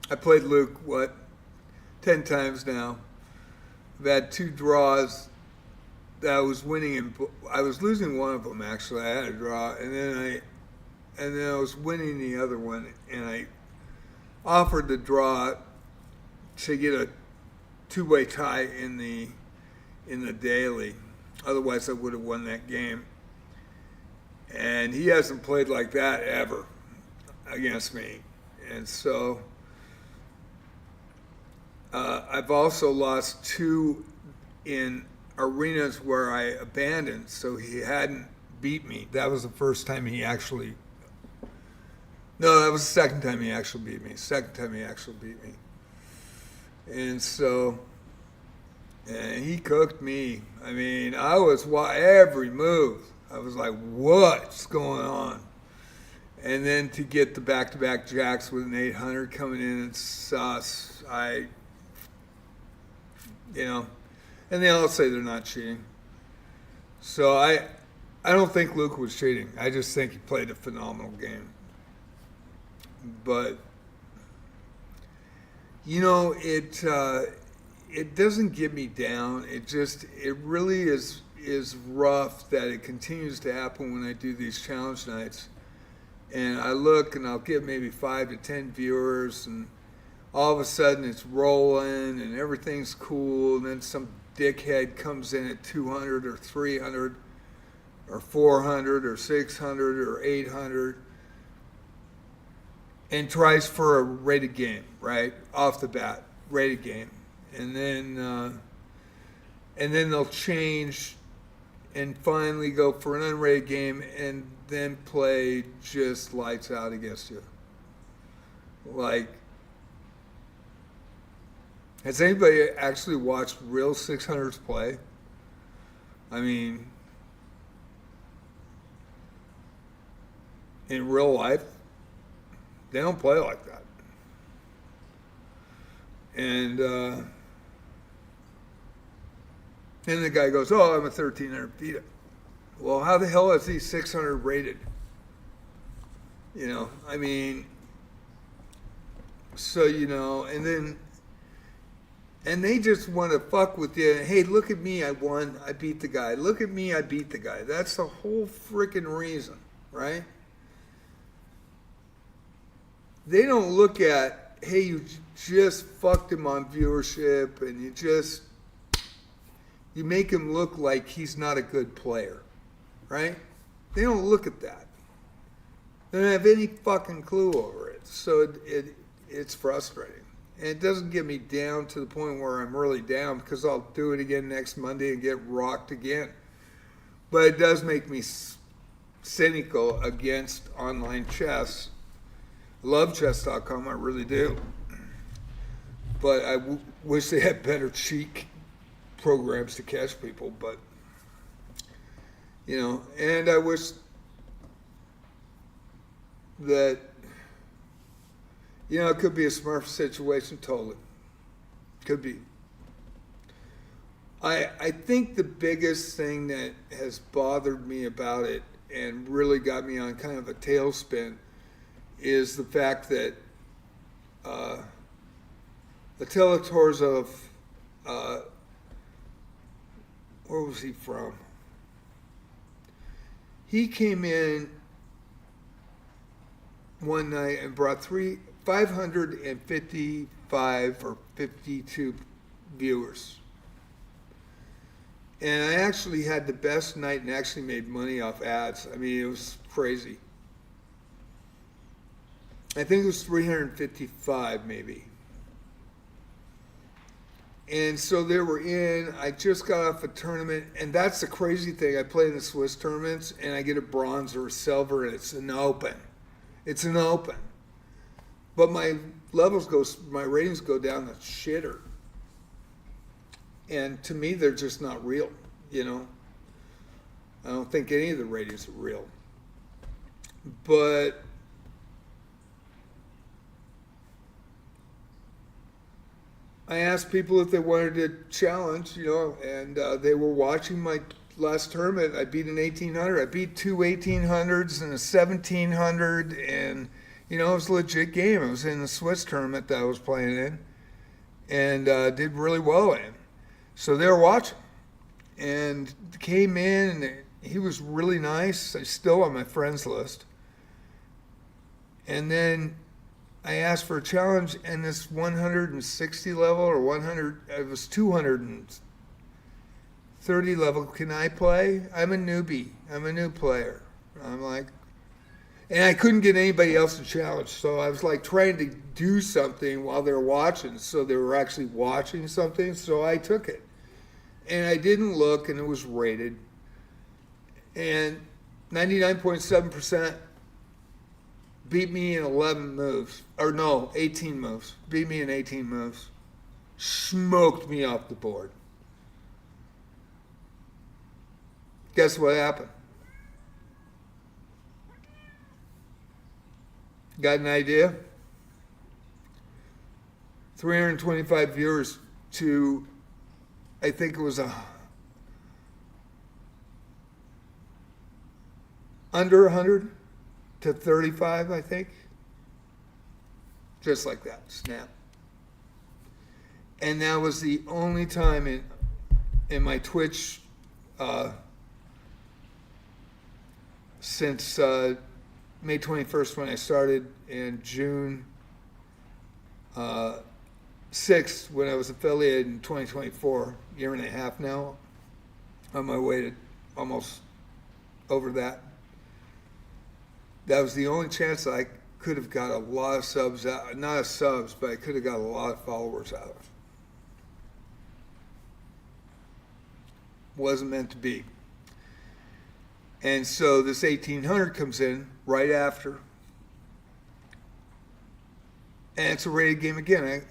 I played Luke 10 times now. I've had 2 draws that I was winning in. I was losing one of them actually. I had a draw, and then I was winning the other one, and I offered the draw to get a 2-way tie in the daily. Otherwise, I would have won that game. And he hasn't played like that ever against me. And so I've also lost 2 in arenas where I abandoned, so he hadn't beat me. That was the first time he actually. No, that was the second time he actually beat me. And so, and he cooked me. I mean, I was every move. I was like, what's going on? And then to get the back-to-back jacks with an 800 coming in and sus, and they all say they're not cheating. So I don't think Luke was cheating. I just think he played a phenomenal game. But, it doesn't get me down. It really is rough that it continues to happen when I do these challenge nights. And I look and I'll get maybe 5 to 10 viewers, and all of a sudden it's rolling and everything's cool, and then some dickhead comes in at 200 or 300 or 400 or 600 or 800 and tries for a rated game, right? Off the bat, rated game. And then they'll change and finally go for an unrated game and then play just lights out against you. Like, has anybody actually watched real 600s play? I mean, in real life, they don't play like that. And then the guy goes, oh, I'm a 1,300 feet. Well, how the hell is he 600 rated? I mean, so, and they just want to fuck with you. Hey, look at me, I won, I beat the guy. Look at me, I beat the guy. That's the whole freaking reason, right? They don't look at, hey, you just fucked him on viewership and you make him look like he's not a good player, right? They don't look at that. They don't have any fucking clue over it. So it's frustrating. And it doesn't get me down to the point where I'm really down, because I'll do it again next Monday and get rocked again. But it does make me cynical against online chess. I love chess.com, I really do. But I wish they had better cheat programs to catch people. But, and I wish that, it could be a Smurf situation, totally. Could be. I think the biggest thing that has bothered me about it and really got me on kind of a tailspin is the fact that the Teletorzov, where was he from? He came in one night and brought 555 or 52 viewers. And I actually had the best night and actually made money off ads. I mean, it was crazy. I think it was 355 maybe. And so they were in, I just got off a tournament, and that's the crazy thing. I play in the Swiss tournaments, and I get a bronze or a silver, and it's an open. It's an open. But my ratings go down the shitter. And to me, they're just not real, I don't think any of the ratings are real. But I asked people if they wanted to challenge, and they were watching my last tournament. I beat an 1800. I beat two 1800s and a 1700, and it was a legit game. I was in the Swiss tournament that I was playing in, and did really well in. So they were watching, and came in, and he was really nice. He's still on my friends list. And then I asked for a challenge, and this 160 level or 100, it was 230 level. Can I play? I'm a newbie. I'm a new player. I'm like, and I couldn't get anybody else to challenge, so I was like trying to do something while they were watching, so they were actually watching something, so I took it. And I didn't look, and it was rated. And 99.7% beat me in 11 moves. Or no, 18 moves. Beat me in 18 moves. Smoked me off the board. Guess what happened? Got an idea? 325 viewers to, I think it was under 100 to 35, I think. Just like that, snap. And that was the only time in my Twitch since May 21st when I started, and June 6th when I was affiliated in 2024, year and a half now, on my way to almost over that. That was the only chance that I could have got a lot of subs out, not as subs, but I could have got a lot of followers out of. Wasn't meant to be. And so this 1800 comes in right after. And it's a rated game again.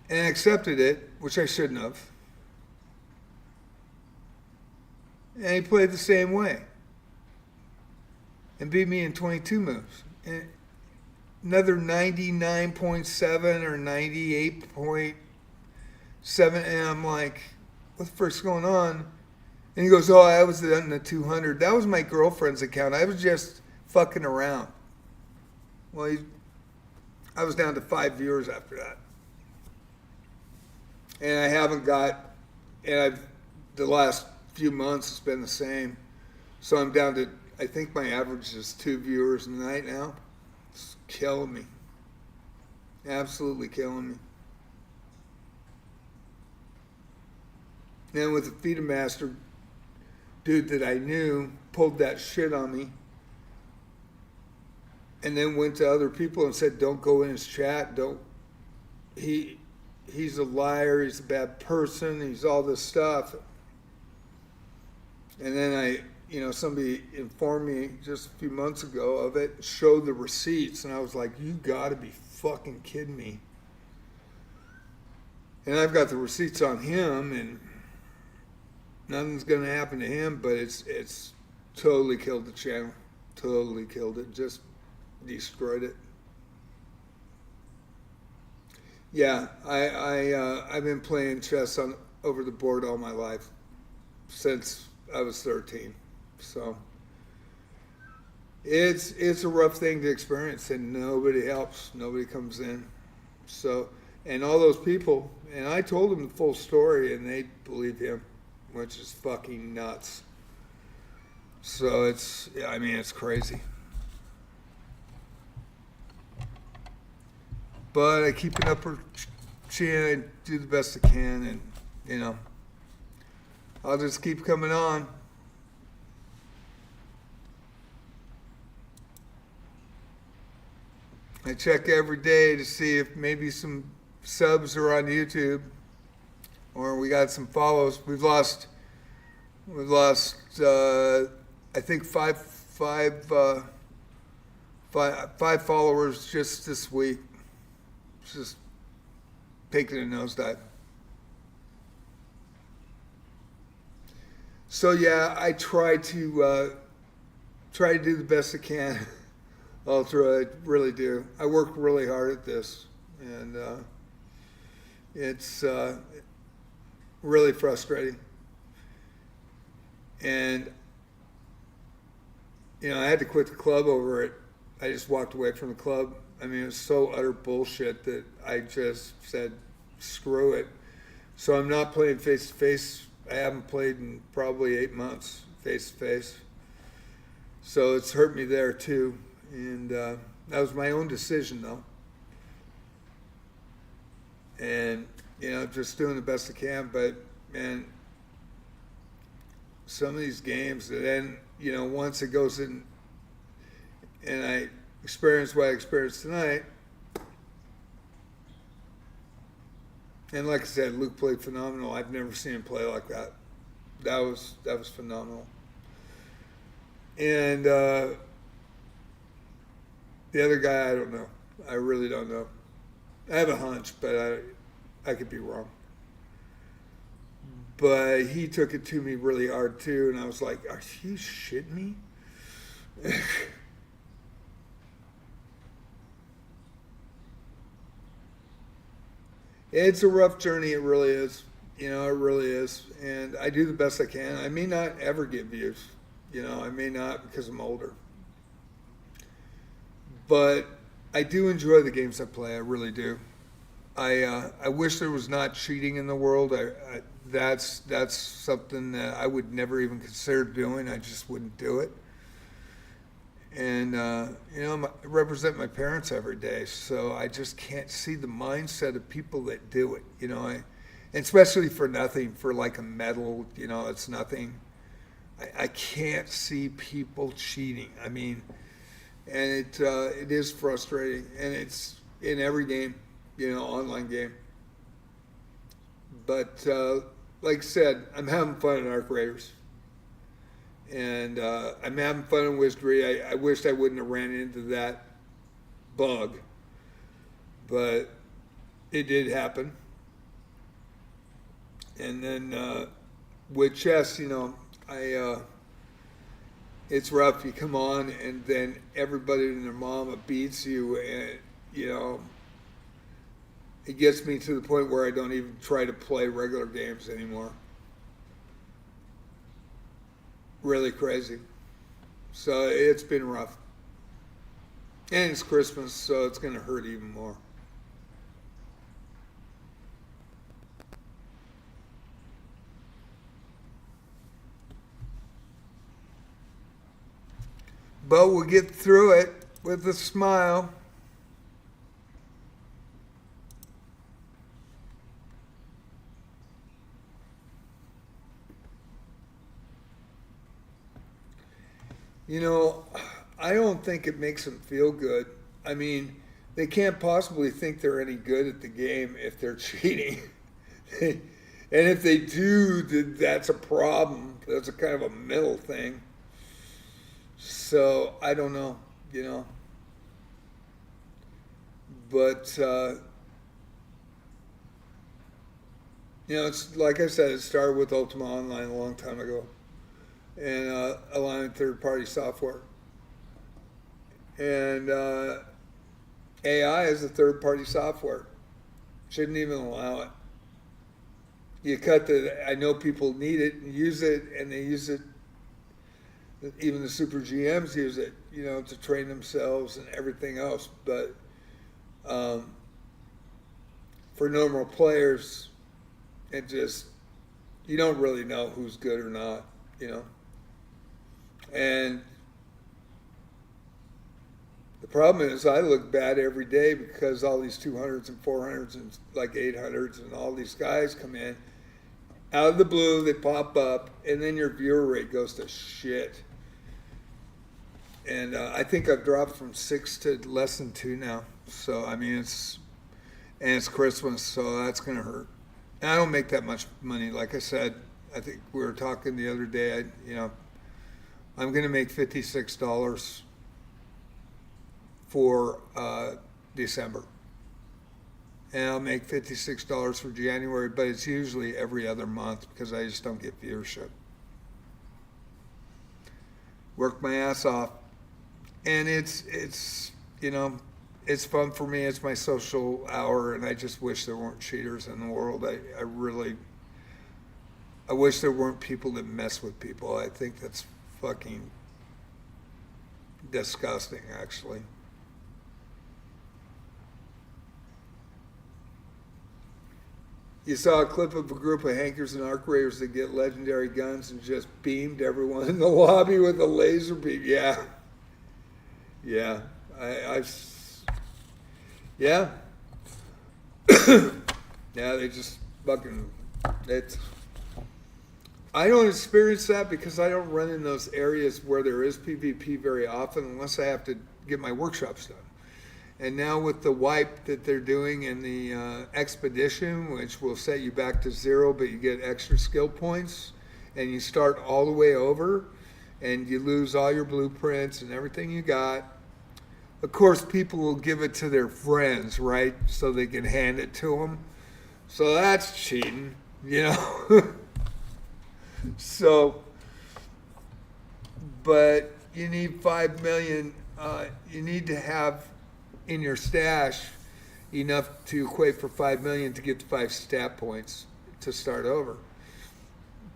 And I accepted it, which I shouldn't have. And he played the same way. And beat me in 22 moves. And another 99.7 or 98.7. And I'm like, what the fuck's going on? And he goes, oh, I was in the 200. That was my girlfriend's account. I was just fucking around. Well, I was down to 5 viewers after that. And I haven't got, and the last few months it's been the same. So I'm down to, I think my average is 2 viewers a night now. It's killing me. Absolutely killing me. Then with the FIDE Master dude that I knew pulled that shit on me, and then went to other people and said, don't go in his chat, he's a liar, he's a bad person, he's all this stuff. And then somebody informed me just a few months ago of it, showed the receipts, and I was like, you gotta be fucking kidding me. And I've got the receipts on him, and nothing's gonna happen to him, but it's totally killed the channel. Totally killed it. Just destroyed it. Yeah, I've been playing chess over the board all my life since I was 13. So it's a rough thing to experience, and nobody helps. Nobody comes in. So, and all those people, and I told them the full story, and they believe him, which is fucking nuts. So it's crazy. But I keep an upper chin, I do the best I can, and, I'll just keep coming on. I check every day to see if maybe some subs are on YouTube, or we got some follows. We've lost I think five followers just this week. It's just taking a nosedive. So yeah, I try to do the best I can all through. I really do. I work really hard at this, and it's really frustrating. And I had to quit the club over it. I just walked away from the club. I mean, it was so utter bullshit that I just said, screw it. So I'm not playing face to face. I haven't played in probably 8 months face to face. So it's hurt me there too. And that was my own decision though. And, just doing the best I can. But, man, some of these games, and then, once it goes in and I experience what I experienced tonight, and like I said, Luke played phenomenal. I've never seen him play like that. That was phenomenal. And the other guy, I don't know. I really don't know. I have a hunch, but I could be wrong. But he took it to me really hard too, and I was like, are you shitting me? It's a rough journey, it really is. It really is. And I do the best I can. I may not ever get views. I may not because I'm older. But I do enjoy the games I play, I really do. I wish there was not cheating in the world. That's something that I would never even consider doing. I just wouldn't do it. And I represent my parents every day, so I just can't see the mindset of people that do it. And especially for nothing, for like a medal. It's nothing. I can't see people cheating. I mean, and it is frustrating, and it's in every game. Online game. But like I said, I'm having fun in Arc Raiders. And I'm having fun in Wizardry. I wished I wouldn't have ran into that bug. But it did happen. And then with chess, it's rough. You come on and then everybody and their mama beats you, and, it gets me to the point where I don't even try to play regular games anymore. Really crazy. So it's been rough. And it's Christmas, so it's going to hurt even more. But we'll get through it with a smile. I don't think it makes them feel good. I mean, they can't possibly think they're any good at the game if they're cheating. And if they do, then that's a problem. That's a kind of a mental thing. So, I don't know, But, it's like I said, it started with Ultima Online a long time ago. And allowing third-party software. And AI is a third-party software. Shouldn't even allow it. You cut I know people need it and use it, and they use it. Even the super GMs use it, to train themselves and everything else. But for normal players, you don't really know who's good or not, And the problem is I look bad every day because all these 200s and 400s and like 800s and all these guys come in. Out of the blue, they pop up, and then your viewer rate goes to shit. And I think I've dropped from 6 to less than 2 now. So, I mean, it's Christmas, so that's going to hurt. And I don't make that much money. Like I said, I think we were talking the other day, I'm going to make $56 for December. And I'll make $56 for January, but it's usually every other month because I just don't get viewership. work my ass off. And it's it's fun for me. It's my social hour, and I just wish there weren't cheaters in the world. I wish there weren't people that mess with people. I think that's fucking disgusting, actually. You saw a clip of a group of hankers and arc raiders that get legendary guns and just beamed everyone in the lobby with a laser beam. Yeah. Yeah. Yeah. Yeah, they just fucking, I don't experience that because I don't run in those areas where there is PvP very often unless I have to get my workshops done. And now with the wipe that they're doing in the expedition, which will set you back to 0, but you get extra skill points, and you start all the way over, and you lose all your blueprints and everything you got. Of course, people will give it to their friends, right? So they can hand it to them. So that's cheating, you know? So, but you need 5 million, you need to have in your stash enough to equate for 5 million to get the 5 stat points to start over.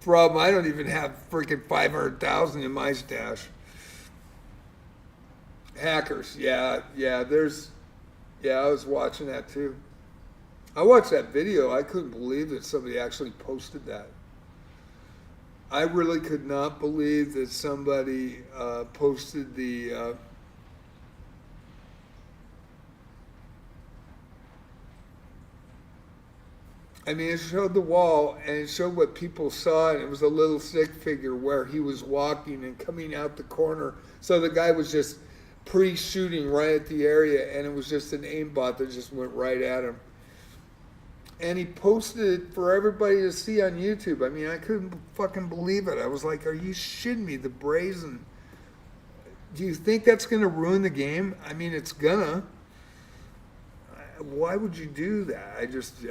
Problem, I don't even have freaking 500,000 in my stash. Hackers, yeah, I was watching that too. I watched that video. I couldn't believe that somebody actually posted that. I really could not believe that somebody posted the I mean, it showed the wall, and it showed what people saw, and it was a little stick figure where he was walking and coming out the corner. So the guy was just pre-shooting right at the area, and it was just an aimbot that just went right at him. And he posted it for everybody to see on YouTube. I mean, I couldn't fucking believe it. I was like, are you shitting me? The brazen. Do you think that's going to ruin the game? I mean, it's gonna. Why would you do that? I just,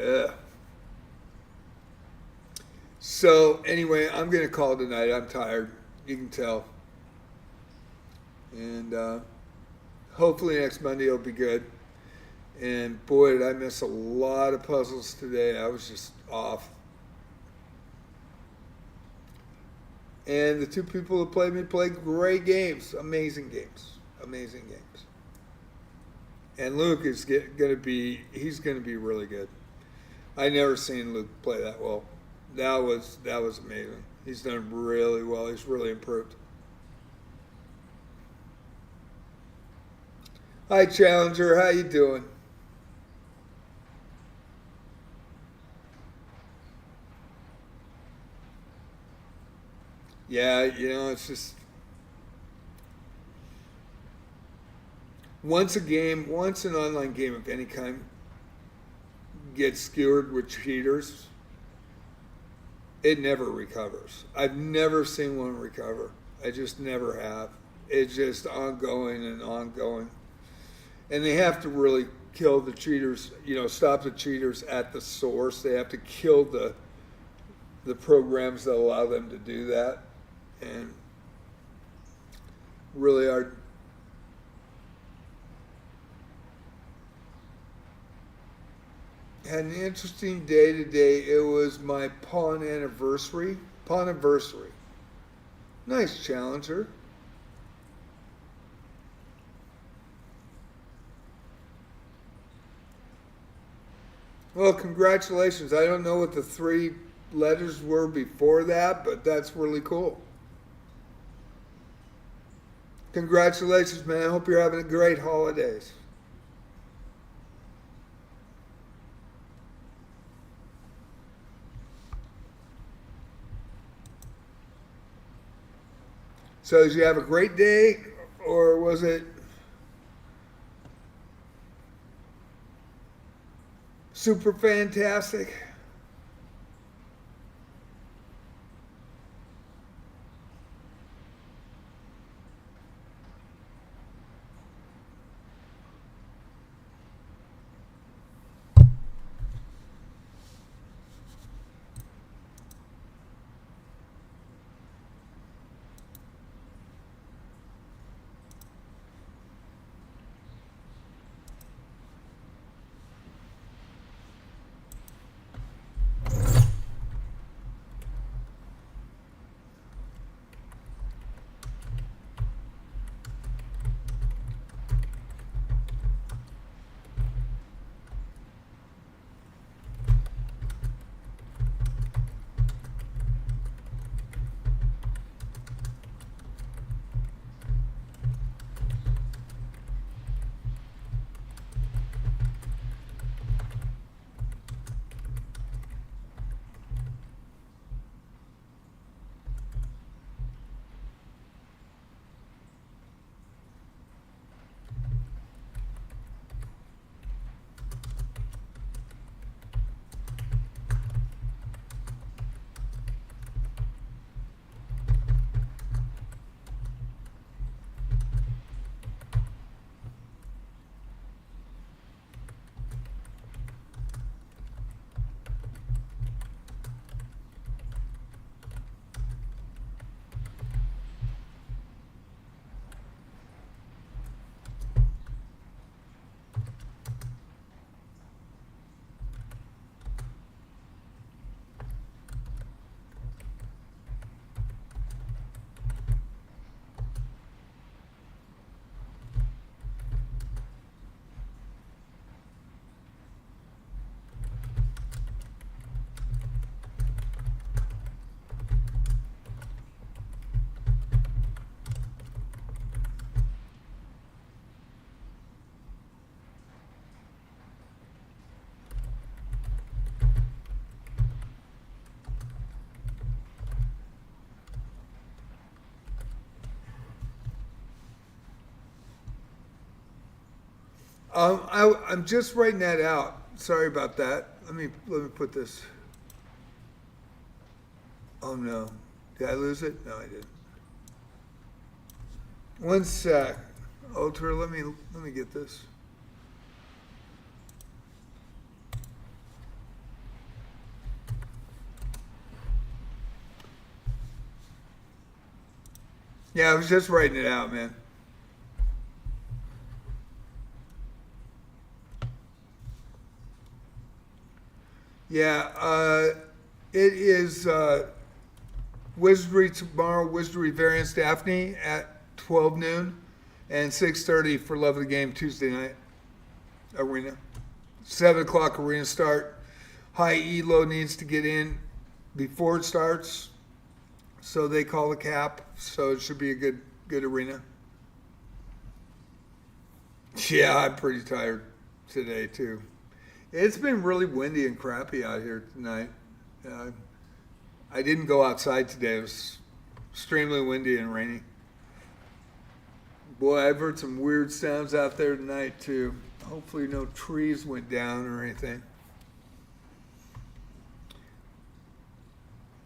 So, anyway, I'm going to call it tonight. I'm tired. You can tell. And hopefully next Monday will be good. And boy, did I miss a lot of puzzles today. I was just off. And the 2 people who played me played great games. Amazing games. Amazing games. And Luke is he's going to be really good. I never seen Luke play that well. That was amazing. He's done really well. He's really improved. Hi, Challenger. How you doing? Yeah, it's just once an online game of any kind gets skewered with cheaters, it never recovers. I've never seen one recover. I just never have. It's just ongoing and ongoing. And they have to really kill the cheaters, stop the cheaters at the source. They have to kill the programs that allow them to do that. And really had an interesting day today. It was my pawn anniversary. Nice, Challenger. Well, congratulations. I don't know what the 3 letters were before that, but that's really cool. Congratulations, man. I hope you're having a great holidays. So did you have a great day, or was it super fantastic? I'm just writing that out. Sorry about that. Let me put this. Oh no, did I lose it? No, I didn't. One sec, Ultra. Let me get this. Yeah, I was just writing it out, man. Yeah, it is Wizardry tomorrow, Wizardry Variance Daphne at 12 noon, and 6:30 for Love of the Game Tuesday night arena. 7 o'clock arena start. High Elo needs to get in before it starts, so they call the cap. So it should be a good arena. Yeah, I'm pretty tired today too. It's been really windy and crappy out here tonight. I didn't go outside today. It was extremely windy and rainy. Boy, I've heard some weird sounds out there tonight too. Hopefully no trees went down or anything.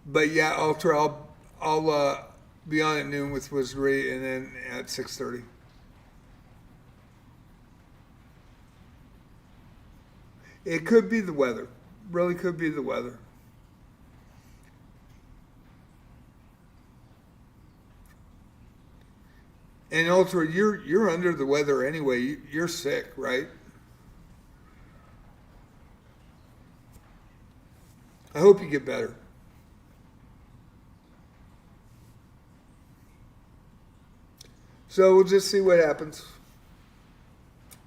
But yeah, Ultra, I'll be on at noon with Wizardry and then at 6:30. It could be the weather. Really could be the weather. And Ultra, you're under the weather anyway. You're sick, right? I hope you get better. So we'll just see what happens.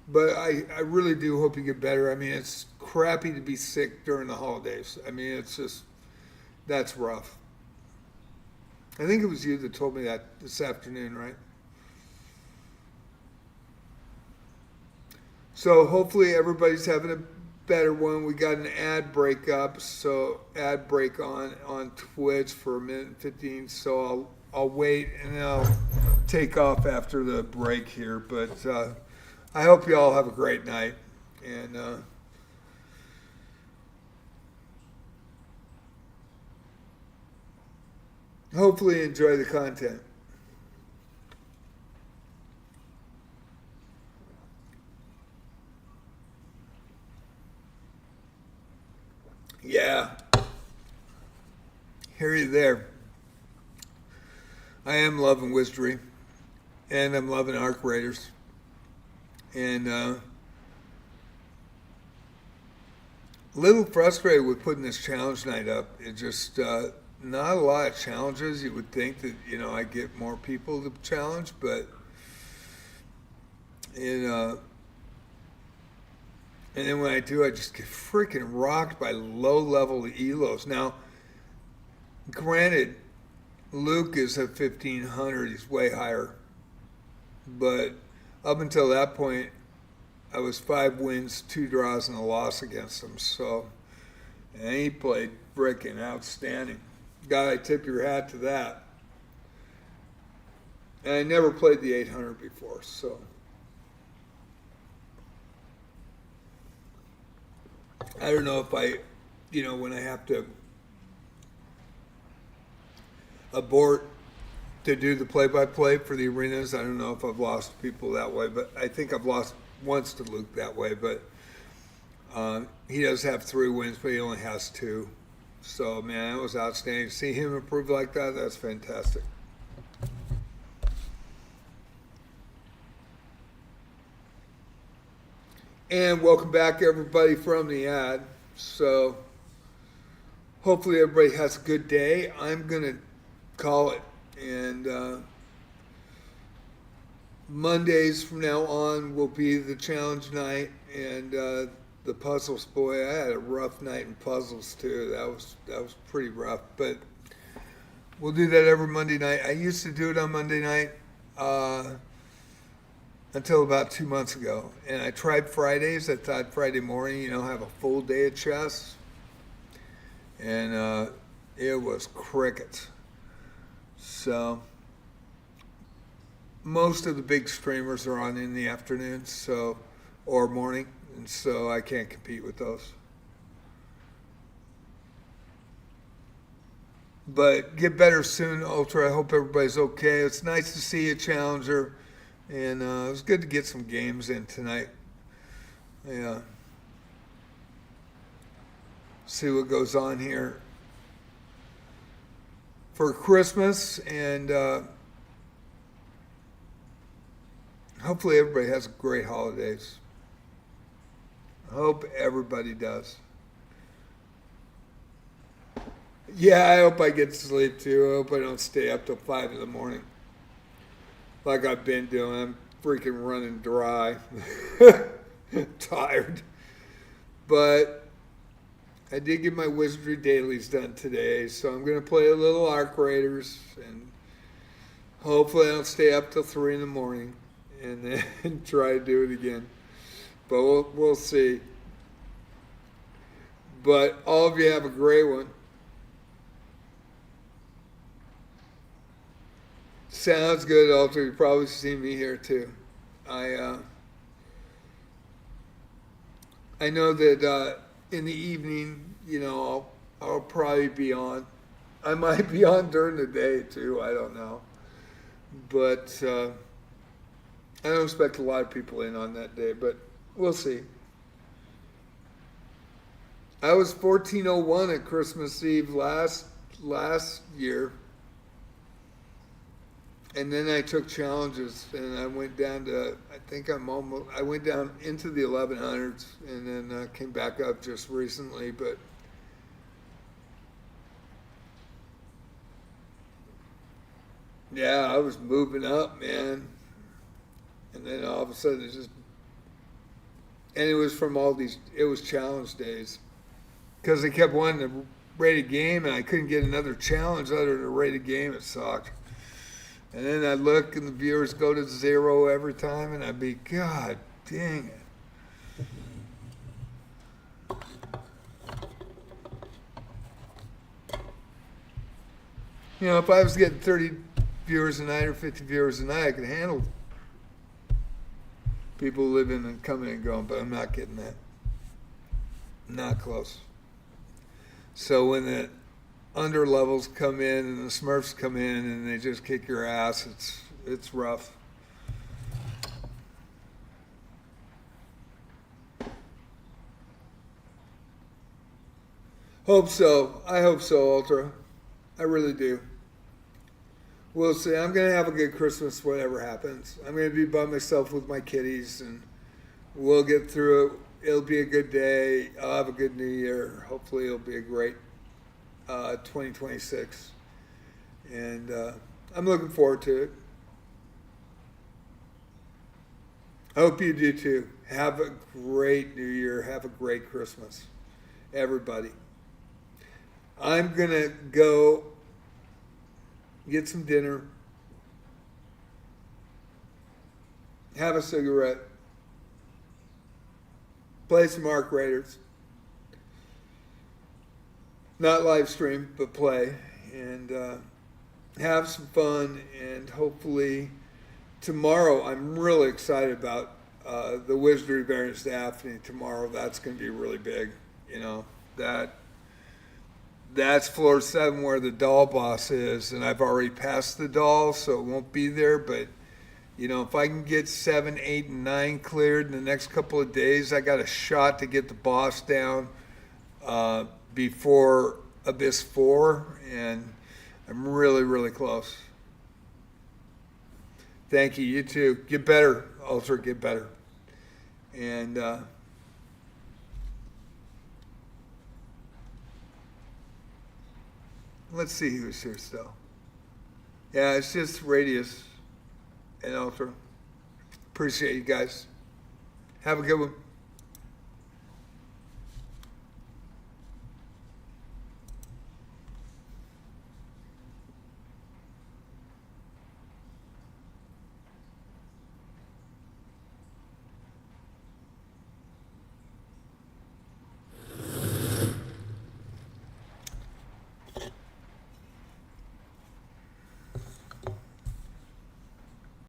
But I really do hope you get better. I mean, it's crappy to be sick during the holidays. I mean, it's just, that's rough. I think it was you that told me that this afternoon, right? So hopefully everybody's having a better one. We got an ad break up, so ad break on Twitch for 1:15. So I'll wait and then I'll take off after the break here. But I hope you all have a great night and hopefully enjoy the content. Yeah. Hear you there. I am loving Wizardry. And I'm loving Arc Raiders. And a little frustrated with putting this challenge night up. It just not a lot of challenges. You would think that, I get more people to challenge, but and then when I do, I just get freaking rocked by low-level Elos. Now, granted, Luke is at 1,500. He's way higher. But up until that point, I was 5 wins, 2 draws, and a loss against him. So, and he played freaking outstanding. Gotta tip your hat to that. And I never played the 800 before, so. I don't know if when I have to abort to do the play-by-play for the arenas, I don't know if I've lost people that way, but I think I've lost once to Luke that way, but he does have 3 wins, but he only has 2. So, man, it was outstanding. See him improve like that, that's fantastic. And welcome back, everybody, from the ad. So hopefully everybody has a good day. I'm going to call it. And Mondays from now on will be the challenge night and the puzzles. Boy, I had a rough night in puzzles, too. That was pretty rough. But we'll do that every Monday night. I used to do it on Monday night. Until about 2 months ago. And I tried Fridays. I thought Friday morning, have a full day of chess. And it was crickets. So most of the big streamers are on in the afternoon. So or morning, and so I can't compete with those. But get better soon, Ultra. I hope everybody's okay. It's nice to see you, Challenger, and it was good to get some games in tonight. Yeah. See what goes on here for Christmas, and hopefully everybody has great holidays. I hope everybody does. Yeah, I hope I get to sleep too. I hope I don't stay up till 5 in the morning like I've been doing. I'm freaking running dry. Tired. But I did get my Wizardry dailies done today, so I'm going to play a little Arc Raiders, and hopefully I don't stay up till 3 in the morning and then try to do it again. But we'll see. But all of you have a great one. Sounds good, Alter. You probably see me here too. I know that in the evening, you know, I'll probably be on. I might be on during the day too. I don't know, but I don't expect a lot of people in on that day. But we'll see. I was 1401 at Christmas Eve last year. And then I took challenges, and I went down to, I went down into the 1100s, and then came back up just recently, but yeah, I was moving up, man. And then all of a sudden and it was from it was challenge days. Because they kept wanting a rated game, and I couldn't get another challenge other than a rated game. It sucked. And then I'd look, and the viewers go to 0 every time, and I'd be, God dang it. You know, if I was getting 30 viewers a night or 50 viewers a night, I could handle people living and coming and going, but I'm not getting that. Not close. So when the under levels come in and the Smurfs come in and they just kick your ass, it's rough. Hope so. I hope so, Ultra. I really do. We'll see. I'm going to have a good Christmas, whatever happens. I'm going to be by myself with my kitties, and we'll get through it. It'll be a good day. I'll have a good New Year. Hopefully it'll be a great 2026, and I'm looking forward to it. I hope you do too. Have a great New Year. Have a great Christmas, everybody. I'm gonna go get some dinner, have a cigarette, play some Arc Raiders. Not live stream, but play, and have some fun, and hopefully tomorrow, I'm really excited about the Wizardry Variance Daphne tomorrow. That's going to be really big, you know, that's floor 7 where the doll boss is, and I've already passed the doll, so it won't be there, but you know, if I can get 7, 8, and 9 cleared in the next couple of days, I got a shot to get the boss down before Abyss 4, and I'm really, really close. Thank you. You too. Get better, Ultra. Get better. And let's see who's here still. Yeah, it's just Radius and Ultra. Appreciate you guys. Have a good one.